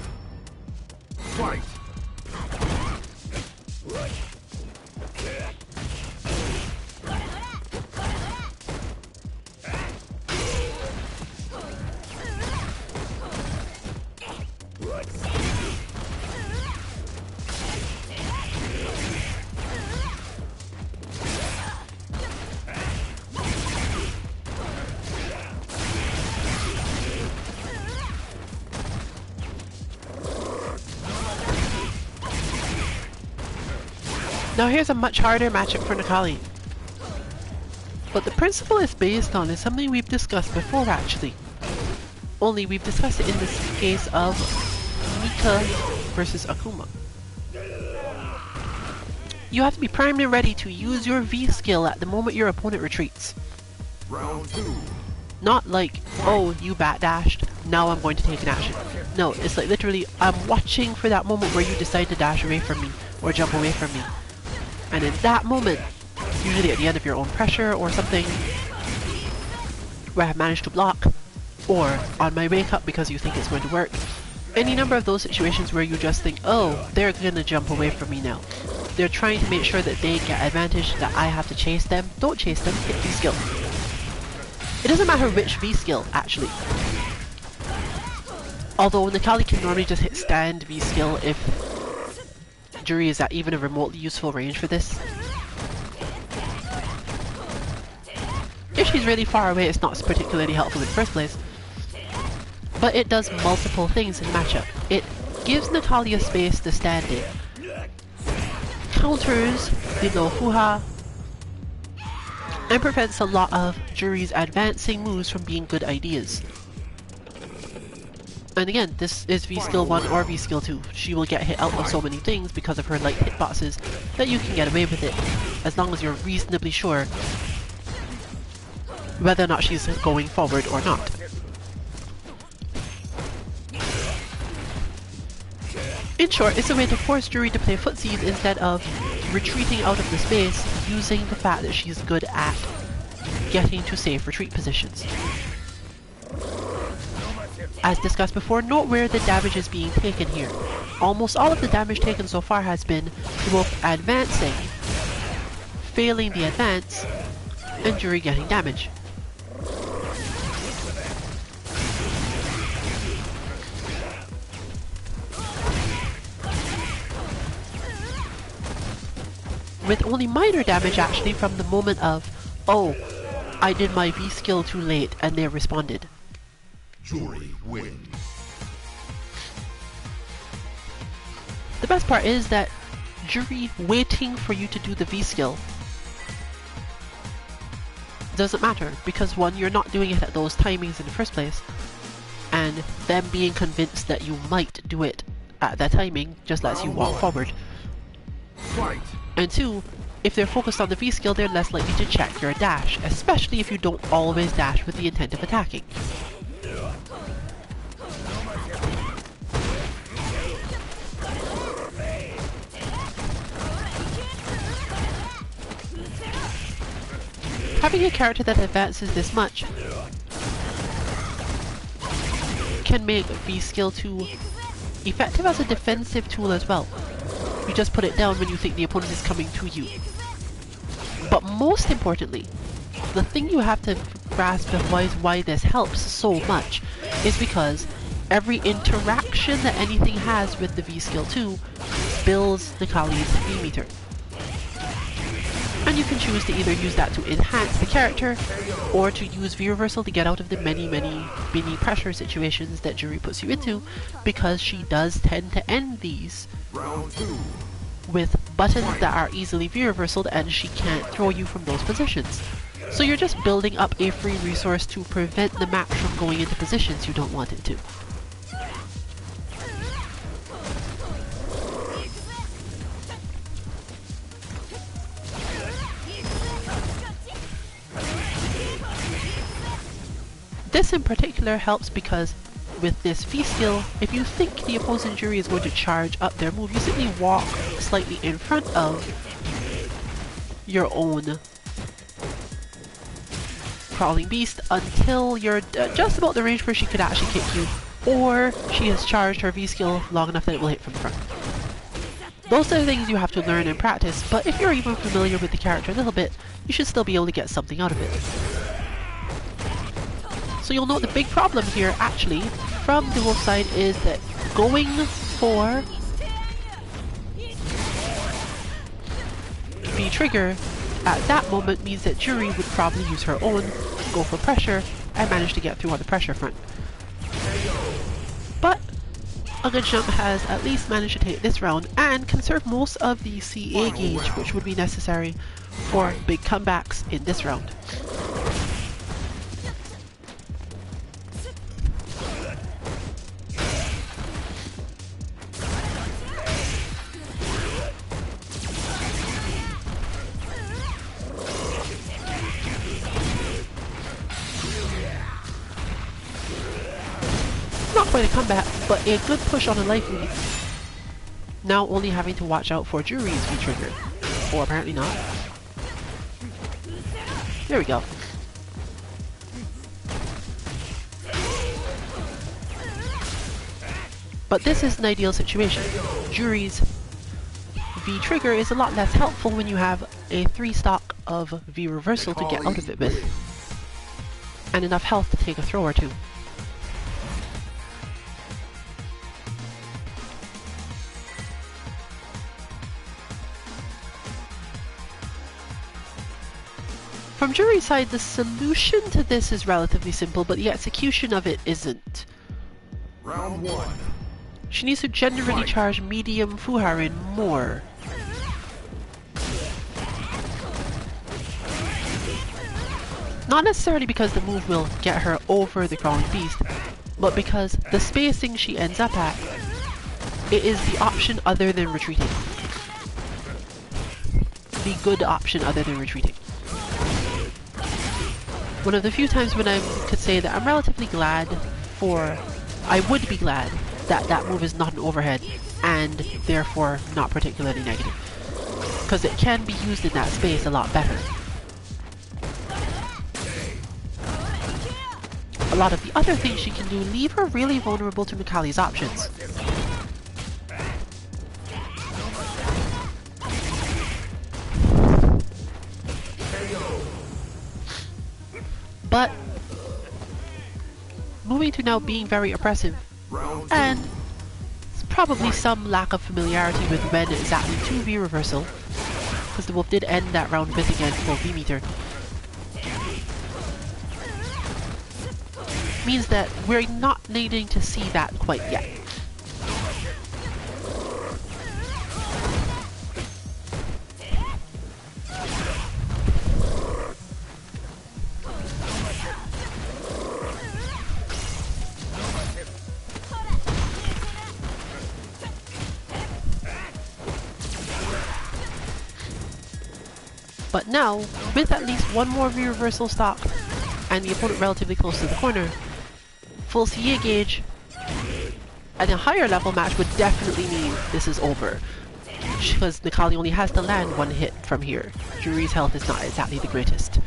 Fight! Now here's a much harder matchup for Nakali. What the principle is based on is something we've discussed before actually. Only we've discussed it in this case of Mika versus Akuma. You have to be primed and ready to use your V skill at the moment your opponent retreats. Round 2. Not like, oh, you bat dashed, now I'm going to take an action. No, it's like literally, I'm watching for that moment where you decide to dash away from me, or jump away from me. And in that moment, usually at the end of your own pressure or something, where I've managed to block, or on my wake up because you think it's going to work, any number of those situations where you just think, oh, they're gonna jump away from me now. They're trying to make sure that they get advantage, that I have to chase them. Don't chase them, hit V-skill. It doesn't matter which V-skill, actually. Although Nikali can normally just hit stand V-skill if Juri is at even a remotely useful range for this. If she's really far away, it's not particularly helpful in the first place. But it does multiple things in the matchup. It gives Nikali a space to stand in, counters the no Fuha, and prevents a lot of Juri's advancing moves from being good ideas. And again, this is V-skill 1 or V-skill 2. She will get hit out of so many things because of her light hitboxes that you can get away with it, as long as you're reasonably sure whether or not she's going forward or not. In short, it's a way to force Juri to play footsies instead of retreating out of the space, using the fact that she's good at getting to safe retreat positions. As discussed before, note where the damage is being taken here. Almost all of the damage taken so far has been to both advancing, failing the advance, and Juri getting damage. With only minor damage actually from the moment of, oh, I did my V-skill too late and they responded. Juri wins. The best part is that Juri waiting for you to do the V-skill doesn't matter, because one, you're not doing it at those timings in the first place, and them being convinced that you might do it at that timing just lets you walk forward. Fight. And two, if they're focused on the V-skill, they're less likely to check your dash, especially if you don't always dash with the intent of attacking. Having a character that advances this much can make V-skill 2 effective as a defensive tool as well. You just put it down when you think the opponent is coming to you. But most importantly, the thing you have to grasp of why this helps so much is because every interaction that anything has with the V-skill 2 builds Nikali's V meter. And you can choose to either use that to enhance the character, or to use V-reversal to get out of the many mini pressure situations that Juri puts you into, because she does tend to end these Round 2. with buttons that are easily V-reversaled and she can't throw you from those positions. So you're just building up a free resource to prevent the match from going into positions you don't want it to. This in particular helps because with this V-skill, if you think the opposing Juri is going to charge up their move, you simply walk slightly in front of your own crawling beast until you're just about the range where she could actually kick you, or she has charged her V-skill long enough that it will hit from the front. Those are the things you have to learn and practice, but if you're even familiar with the character a little bit, you should still be able to get something out of it. So you'll note the big problem here, actually, from the wolf side is that going for V-trigger at that moment means that Juri would probably use her own, go for pressure, and manage to get through on the pressure front. But a good jump has at least managed to take this round and conserve most of the CA gauge, which would be necessary for big comebacks in this round. not quite a comeback, but a good push on a life lead. Now only having to watch out for Jury's V-trigger. Or apparently not. There we go. But this is an ideal situation. Jury's V-trigger is a lot less helpful when you have a 3-stock of V-reversal to get out of it with. And enough health to take a throw or two. From Jury's side, the solution to this is relatively simple, but the execution of it isn't. Round 1. She needs to generally charge medium Fuharin more. Not necessarily because the move will get her over the crawling beast, but because the spacing she ends up at, it is the option other than retreating. The good option other than retreating. One of the few times when I could say that I'm relatively glad I would be glad that that move is not an overhead, and therefore not particularly negative. Because it can be used in that space a lot better. A lot of the other things she can do leave her really vulnerable to Mikali's options. But moving to now being very oppressive, and probably some lack of familiarity with when exactly to V-reversal, because the wolf did end that round with again full V-meter, means that we're not needing to see that quite yet. But now, with at least one more V-reversal stock, and the opponent relatively close to the corner, full CA gauge, and a higher level match would definitely mean this is over. Because Mikali only has to land one hit from here. Jury's health is not exactly the greatest.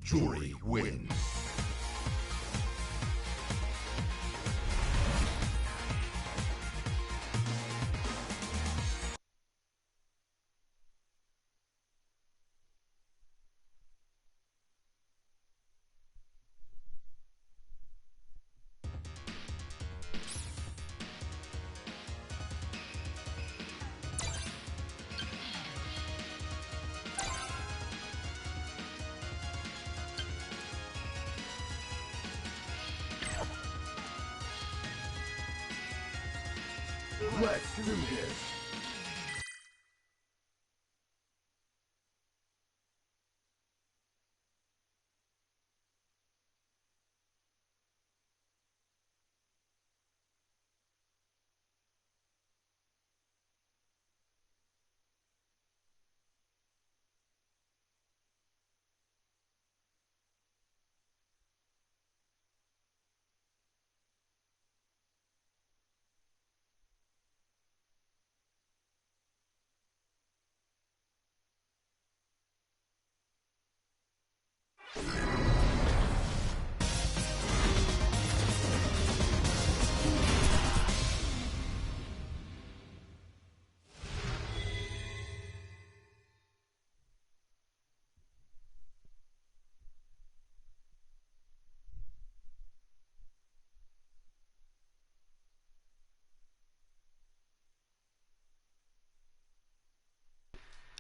Jury wins. Let's do this.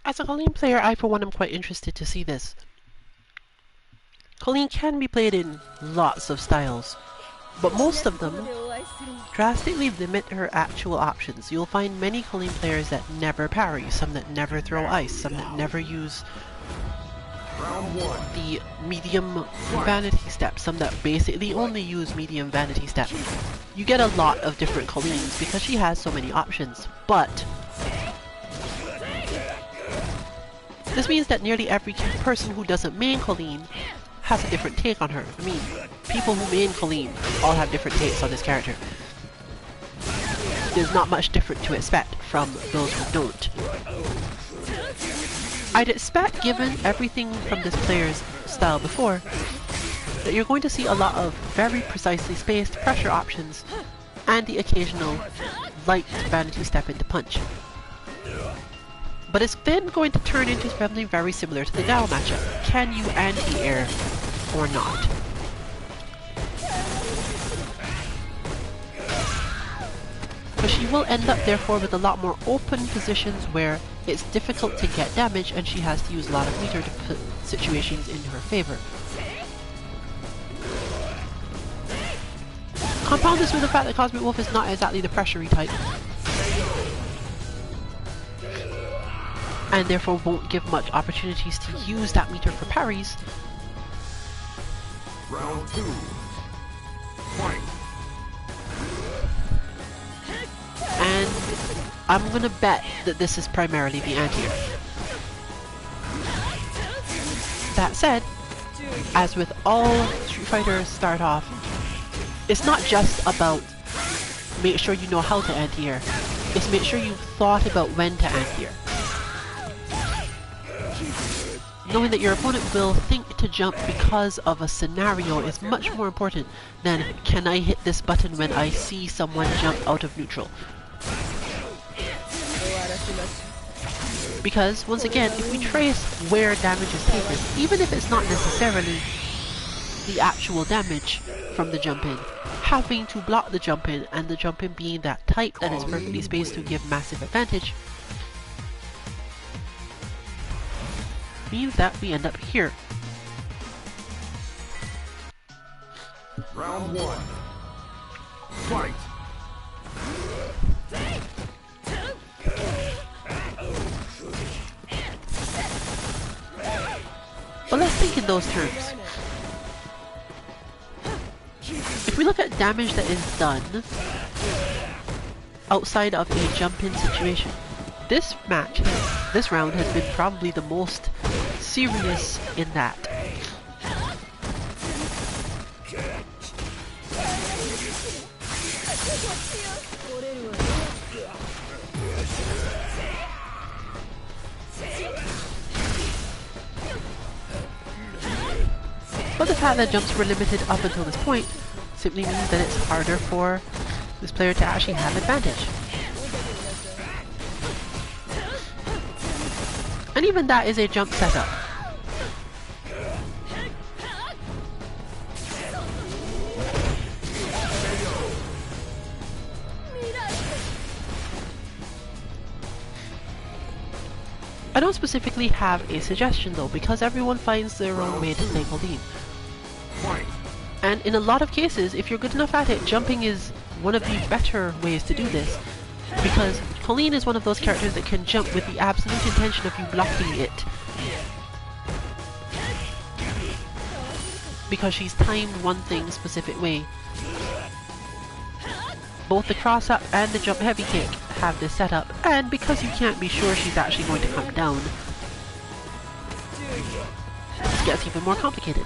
As a Colleen player, I for one am quite interested to see this. Colleen can be played in lots of styles, but most of them drastically limit her actual options. You'll find many Colleen players that never parry, some that never throw ice, some that never use Round 1. the medium vanity step, some that basically only use medium vanity step. You get a lot of different Colleen's because she has so many options, but this means that nearly every person who doesn't main Colleen has a different take on her. I mean, people who main Colleen all have different takes on this character. There's not much different to expect from those who don't. I'd expect, given everything from this player's style before, that you're going to see a lot of very precisely spaced pressure options and the occasional light vanity step into punch. But it's then going to turn into something very similar to the Gao matchup. Can you anti-air or not? But she will end up therefore with a lot more open positions where it's difficult to get damage and she has to use a lot of meter to put situations in her favor. Compound this with the fact that Cosmic Wolf is not exactly the pressure-y type, and therefore won't give much opportunities to use that meter for parries. Round 2. Fight. And I'm gonna bet that this is primarily the anti-air. That said, as with all Street Fighters start off, it's not just about make sure you know how to anti-air, it's make sure you've thought about when to anti-air. Knowing that your opponent will think to jump because of a scenario is much more important than can I hit this button when I see someone jump out of neutral. Because, once again, if we trace where damage is taken, even if it's not necessarily the actual damage from the jump in, having to block the jump in and the jump in being that tight that is perfectly spaced to give massive advantage, means that we end up here. Round 1. Fight. But let's think in those terms. If we look at damage that is done outside of a jump-in situation, this round has been probably the most serious in that. But the fact that jumps were limited up until this point simply means that it's harder for this player to actually have advantage. And even that is a jump setup. I don't specifically have a suggestion though, because everyone finds their own way to play Colleen. And in a lot of cases, if you're good enough at it, jumping is one of the better ways to do this. Because Colleen is one of those characters that can jump with the absolute intention of you blocking it. Because she's timed one thing specific way. Both the cross up and the jump heavy kick have this setup, and because you can't be sure she's actually going to come down, this gets even more complicated.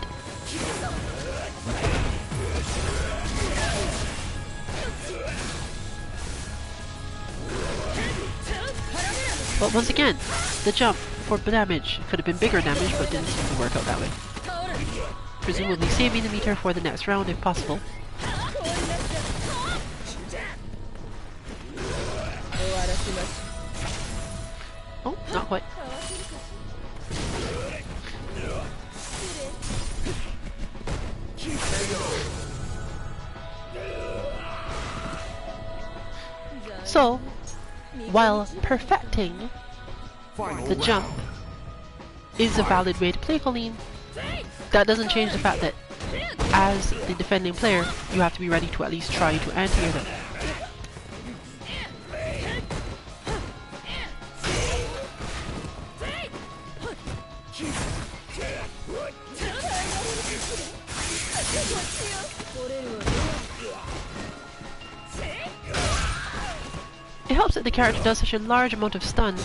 But once again, the jump for damage could have been bigger damage, but didn't seem to work out that way. Presumably saving the meter for the next round if possible. Oh, not quite. So, while perfecting the jump is a valid way to play Colleen, that doesn't change the fact that as the defending player, you have to be ready to at least try to anti-air them. It helps that the character does such a large amount of stun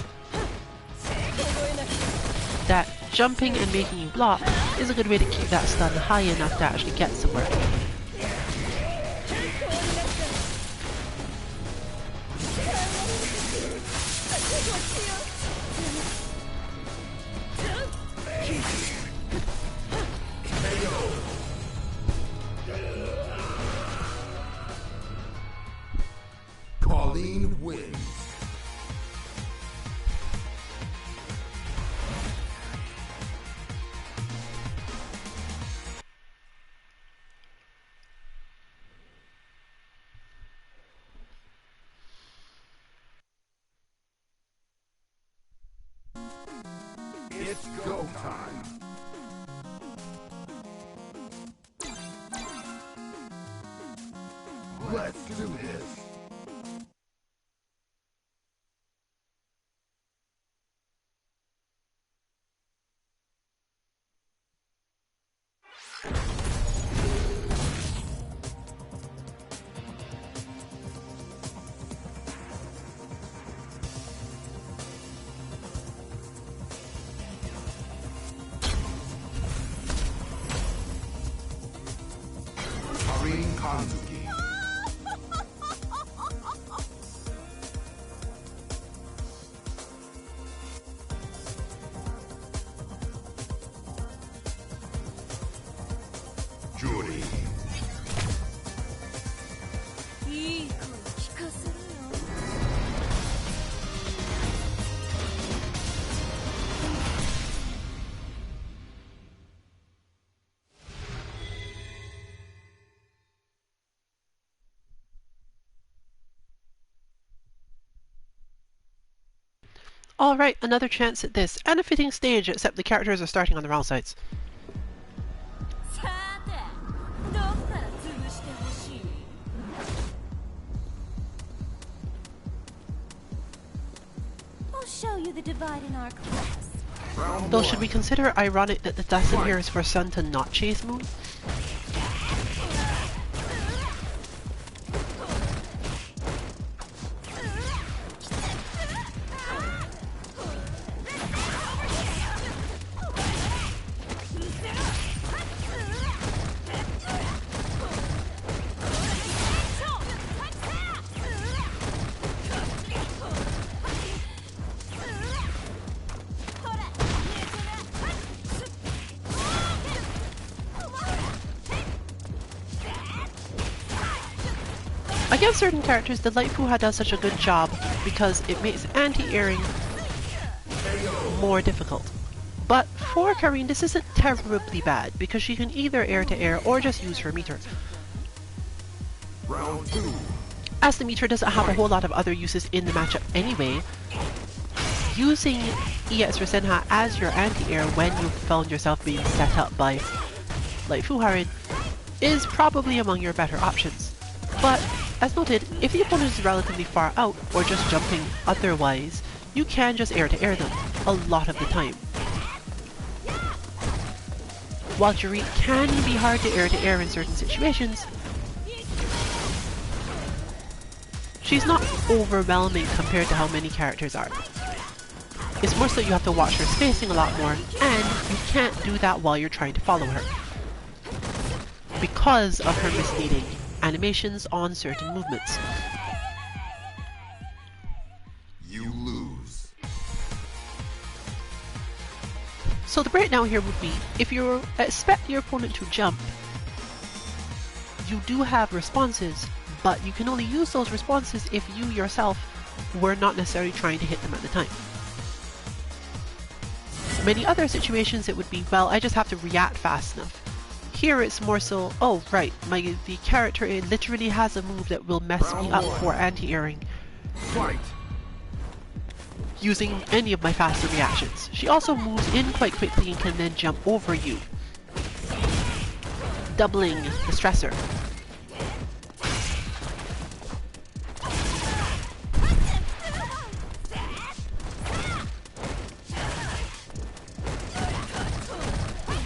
that jumping and making you block is a good way to keep that stun high enough to actually get somewhere. Colleen wins. It's go time. Let's do this. Green Kanzuki. Judy. いい声聞かせるよ Alright, another chance at this, and a fitting stage, except the characters are starting on the wrong sides. さてどっから潰してほしい I'll show you the divide in our class. Though should we consider ironic that the lesson here is for Sun to not chase Moon? Against certain characters, the Light Fuha does such a good job because it makes anti-airing more difficult. But for Karine, this isn't terribly bad because she can either air to air or just use her meter. Round 2. As the meter doesn't have a whole lot of other uses in the matchup anyway, using EX or Senha as your anti-air when you found yourself being set up by Light Fuharin is probably among your better options. But as noted, if the opponent is relatively far out or just jumping otherwise, you can just air to air them a lot of the time. While Juri can be hard to air in certain situations, she's not overwhelming compared to how many characters are. It's more so you have to watch her spacing a lot more, and you can't do that while you're trying to follow her because of her misleading animations on certain movements. You lose. So the breakdown here would be, if you expect your opponent to jump, you do have responses, but you can only use those responses if you yourself were not necessarily trying to hit them at the time. Many other situations it would be, well, I just have to react fast enough. Here it's more so, oh right, the character literally has a move that will mess me up for anti-airing Fight. using any of my faster reactions. She also moves in quite quickly and can then jump over you, doubling the stressor.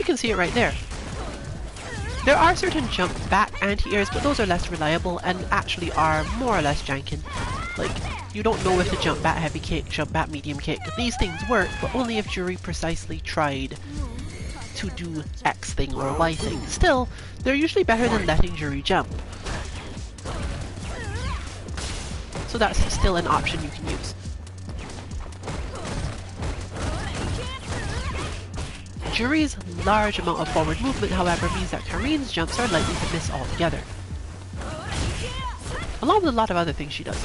can see it right there. There are certain jump back anti-airs, but those are less reliable and actually are more or less janken. Like, you don't know if the jump back heavy kick, jump back medium kick. These things work, but only if Juri precisely tried to do X thing or Y thing. Still, they're usually better than letting Juri jump. So that's still an option you can use. Juri's large amount of forward movement, however, means that Karin's jumps are likely to miss altogether. Along with a lot of other things she does.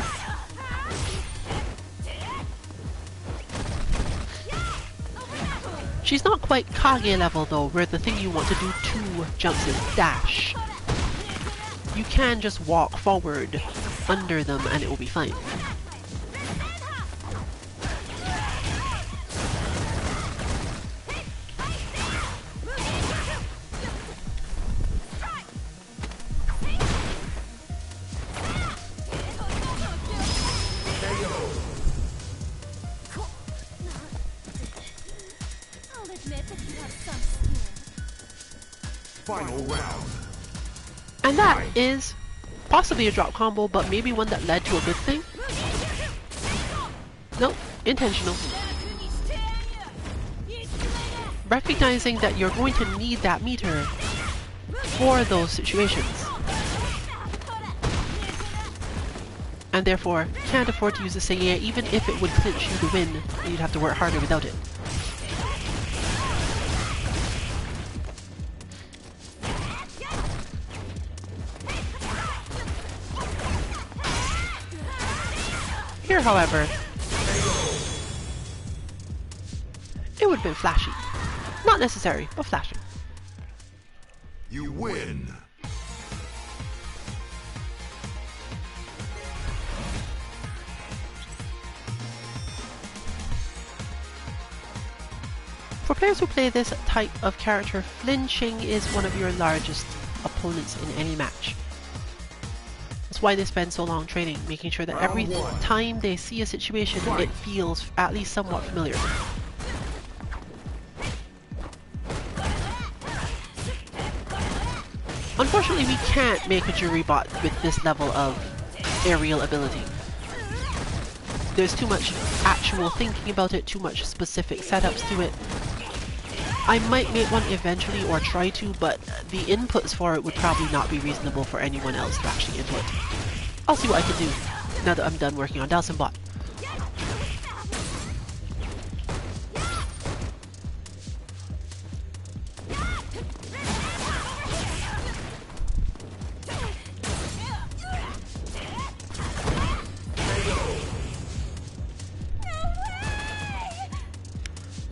She's not quite Kage level though, where the thing you want to do 2 jumps is dash. You can just walk forward under them and it will be fine. Final round. And that is possibly a drop combo, but maybe one that led to a good thing? Nope, intentional. Recognizing that you're going to need that meter for those situations. And therefore, can't afford to use the Seiya even if it would clinch you the win, and you'd have to work harder without it. Here, however, it would have been flashy. Not necessary, but flashy. You win. For players who play this type of character, flinching is one of your largest opponents in any match. That's why they spend so long training, making sure that every time they see a situation, it feels at least somewhat familiar. Unfortunately, we can't make a Juri bot with this level of aerial ability. There's too much actual thinking about it, too much specific setups to it. I might make one eventually or try to, but the inputs for it would probably not be reasonable for anyone else to actually input. I'll see what I can do now that I'm done working on Dalsim bot.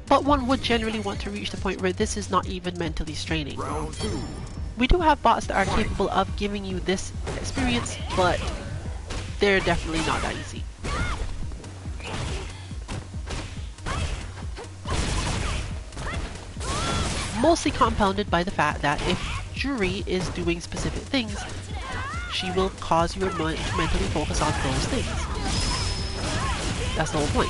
But one would generally want to reach the point where this is not even mentally straining. Round 2. We do have bots that are capable of giving you this experience, but they're definitely not that easy. Mostly compounded by the fact that if Juri is doing specific things, she will cause you to mentally focus on those things. That's the whole point.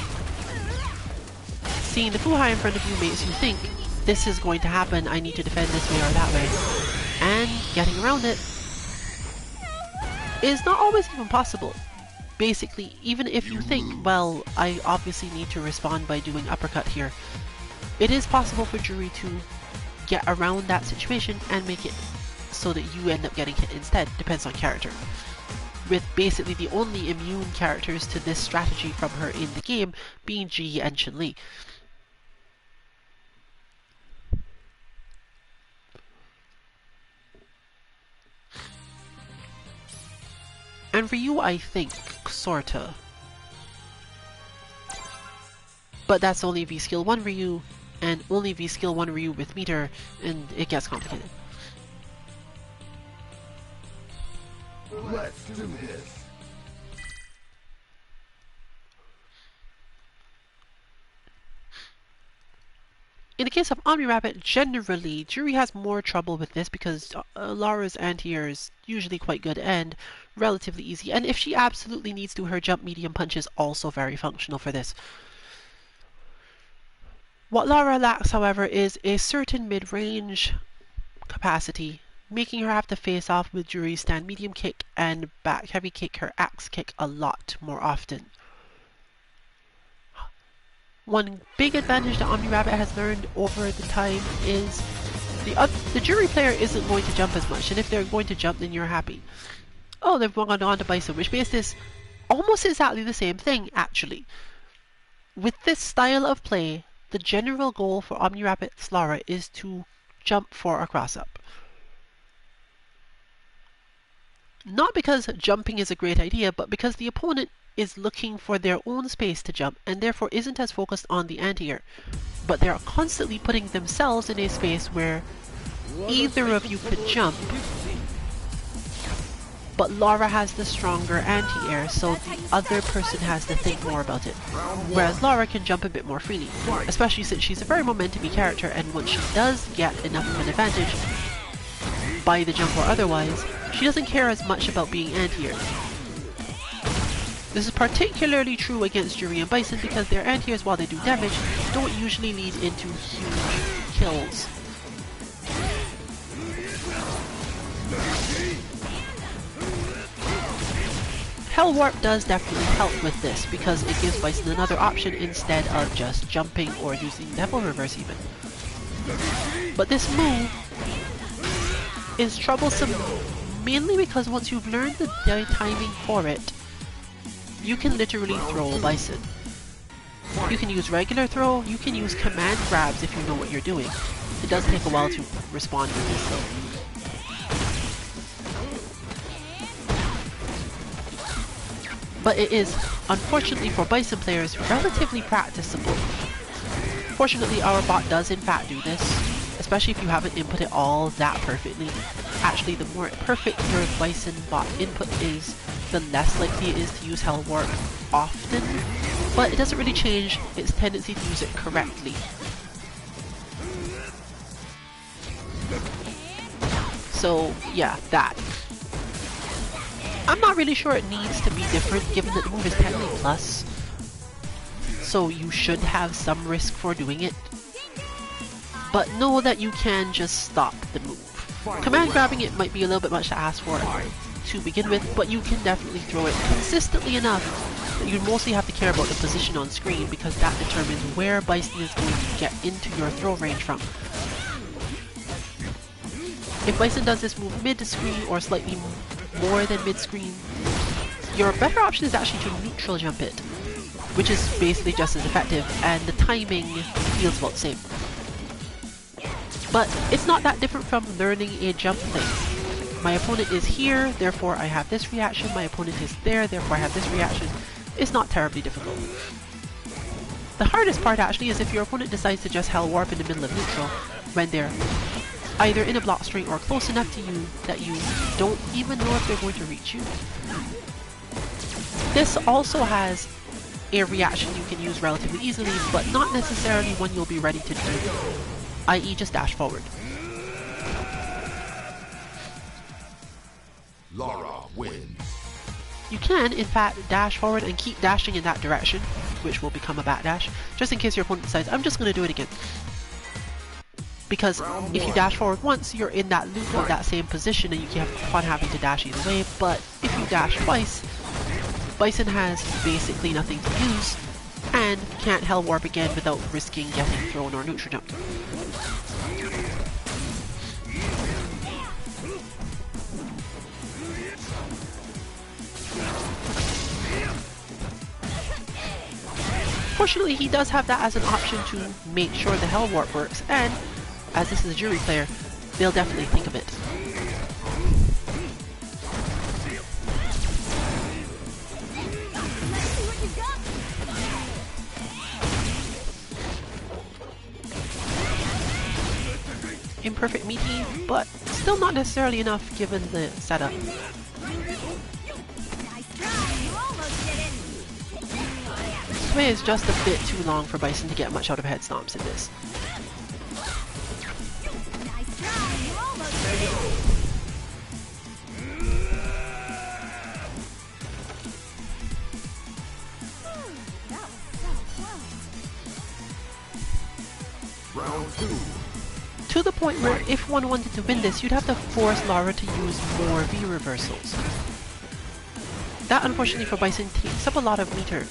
Seeing the Fuhai in front of you makes you think, this is going to happen, I need to defend this way or that way. And getting around it is not always even possible. Basically, even if you think, well, I obviously need to respond by doing uppercut here, it is possible for Juri to get around that situation and make it so that you end up getting hit instead. Depends on character. With basically the only immune characters to this strategy from her in the game being Ji and Chun-Li. And Ryu, I think, sorta. But that's only V-Skill 1 Ryu, and only V-Skill 1 Ryu with meter, and it gets complicated. Let's do this. In the case of Omni Rabbit, generally, Juri has more trouble with this because Laura's anti-air is usually quite good and relatively easy. And if she absolutely needs to, her jump medium punch is also very functional for this. What Lara lacks, however, is a certain mid-range capacity, making her have to face off with Juri's stand medium kick and back heavy kick her axe kick a lot more often. One big advantage that Omni Rabbit has learned over the time is the Juri player isn't going to jump as much, and if they're going to jump, then you're happy. Oh, they've gone on to Bison, which makes this almost exactly the same thing, actually. With this style of play, the general goal for Omni Rabbit's Lara is to jump for a cross-up. Not because jumping is a great idea, but because the opponent is looking for their own space to jump and therefore isn't as focused on the anti-air. But they are constantly putting themselves in a space where either of you could jump, but Lara has the stronger anti-air, so the other person has to think more about it. Whereas Lara can jump a bit more freely, especially since she's a very momentum-y character, and once she does get enough of an advantage, by the jump or otherwise, she doesn't care as much about being anti-air. This is particularly true against Juri and Bison because their anti-airs, while they do damage, don't usually lead into huge kills. Hell Warp does definitely help with this because it gives Bison another option instead of just jumping or using Devil Reverse even. But this move is troublesome mainly because once you've learned the timing for it, you can literally throw Bison. You can use regular throw, you can use command grabs if you know what you're doing. It does take a while to respond with this though. But it is, unfortunately for Bison players, relatively practicable. Fortunately, our bot does in fact do this, especially if you haven't input it all that perfectly. Actually, the more perfect your Bison bot input is, the less likely it is to use Hell Warp often, but it doesn't really change its tendency to use it correctly. So, yeah, that. I'm not really sure it needs to be different given that the move is technically plus, so you should have some risk for doing it. But know that you can just stop the move. Command grabbing it might be a little bit much to ask for to begin with, but you can definitely throw it consistently enough that you mostly have to care about the position on screen because that determines where Bison is going to get into your throw range from. If Bison does this move mid-screen or slightly more than mid-screen, your better option is actually to neutral jump it, which is basically just as effective, and the timing feels about the same. But it's not that different from learning a jump thing. My opponent is here, therefore I have this reaction, my opponent is there, therefore I have this reaction. It's not terribly difficult. The hardest part actually is if your opponent decides to just Hell Warp in the middle of neutral when they're either in a block string or close enough to you that you don't even know if they're going to reach you. This also has a reaction you can use relatively easily, but not necessarily one you'll be ready to do, i.e. just dash forward. Lara wins. You can, in fact, dash forward and keep dashing in that direction, which will become a backdash, just in case your opponent decides, I'm just going to do it again. Because if you dash forward once, you're in that loop of that same position and you keep on having to dash either way, but if you dash twice, Bison has basically nothing to use and can't Hell Warp again without risking getting thrown or neutral jumped. Fortunately, he does have that as an option to make sure the Hell Warp works, and as this is a Juri player, they'll definitely think of it. Imperfect meaty, but still not necessarily enough given the setup. Sway is just a bit too long for Bison to get much out of head stomps in this. point where if one wanted to win this, you'd have to force Lara to use more V-reversals. That, unfortunately for Bison, takes up a lot of meter.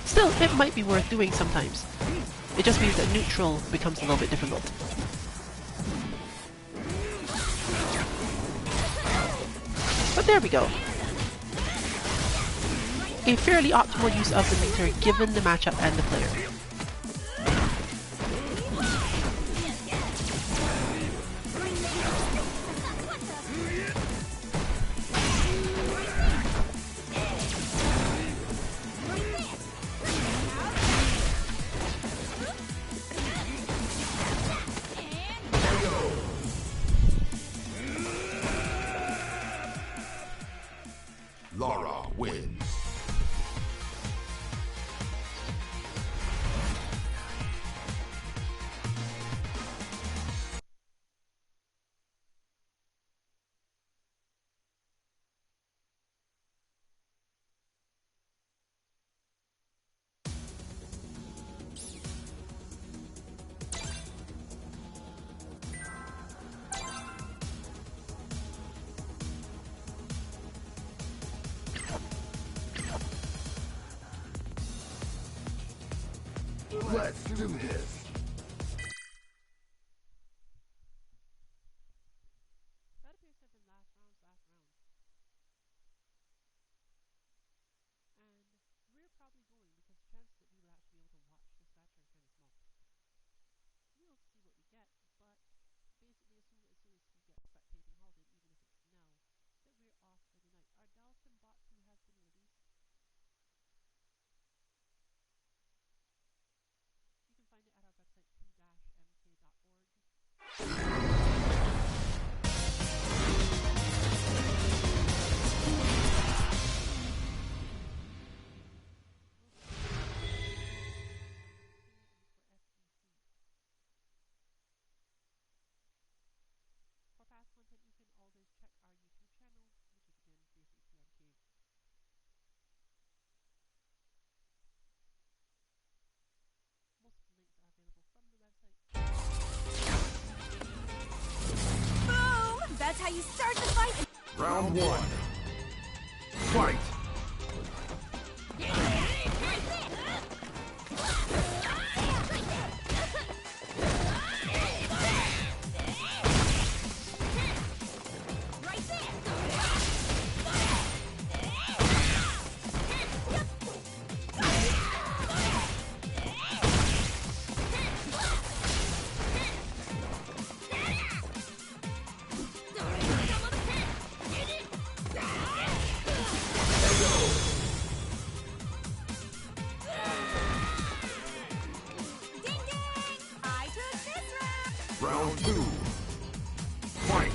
Still, it might be worth doing sometimes. It just means that neutral becomes a little bit difficult. But there we go. A fairly optimal use of the meter given the matchup and the player. Lara wins. Let's do this. That appears to have been last round. And we're probably going because the chances that we will actually be able to watch this match are kind of small. We'll see what we get, but basically as soon as we get spectating halted, even if it's now, that we're off for the night. Our Dalston bot 2 has been released. You can find it at our website 2-mk.org. For past content, you can always check our YouTube channel, which is again basically 2MK. Most of the links are available from the website. Boom! That's how you start the fight! Round one. Fight! Round two. Fight!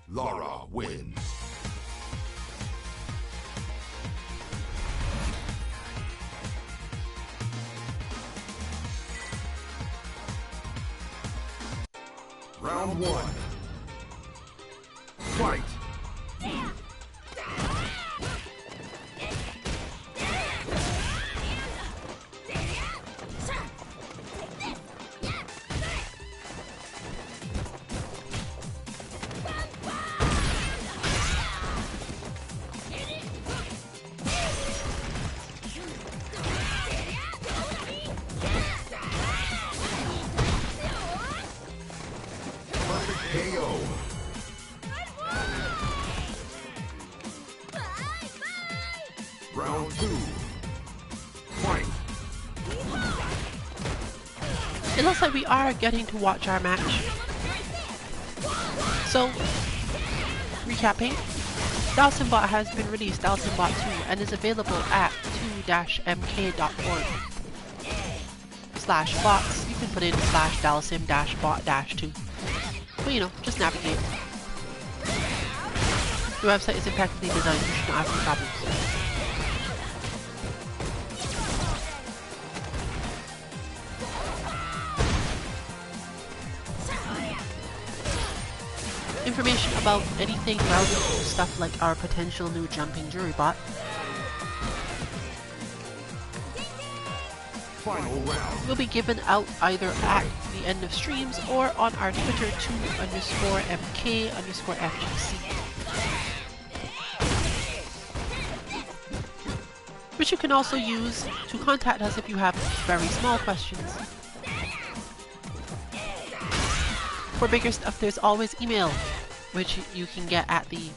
Lara wins. Round one. Fight! KO. Round 2. Fight. It looks like we are getting to watch our match. So, recapping, Dalsinbot has been released, Dalsinbot 2, and is available at 2-mk.org/bots. You can put in /dalsim-bot-2. But you know, just navigate. The website is impeccably designed, you should not have any problems. Information about anything relevant to stuff like our potential new jumping jury bot. Final round. Will be given out either at the end of streams or on our Twitter 2_MK_FGC. Which you can also use to contact us if you have very small questions. For bigger stuff, there's always email, which you can get at the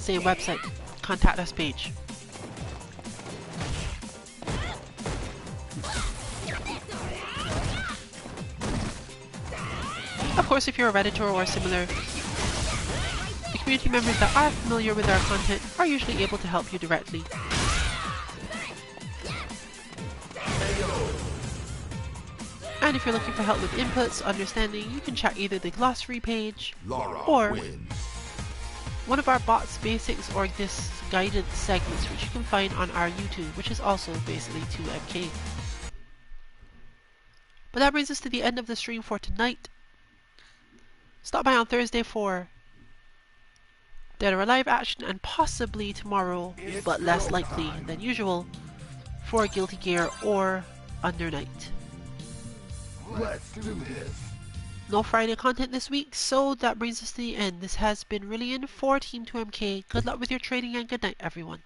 same website, contact us page. Of course, if you're a Redditor or similar, the community members that are familiar with our content are usually able to help you directly. And if you're looking for help with inputs, understanding, you can check either the glossary page Lara or wins. one of our bots basics or this guidance segments, which you can find on our YouTube, which is also basically 2MK. But that brings us to the end of the stream for tonight. Stop by on Thursday for Dead or Alive action, and possibly tomorrow, but less likely than usual, for Guilty Gear or Under Night. Let's do this. No Friday content this week, so that brings us to the end. This has been Rillian for Team 2MK. Good luck with your trading and good night, everyone.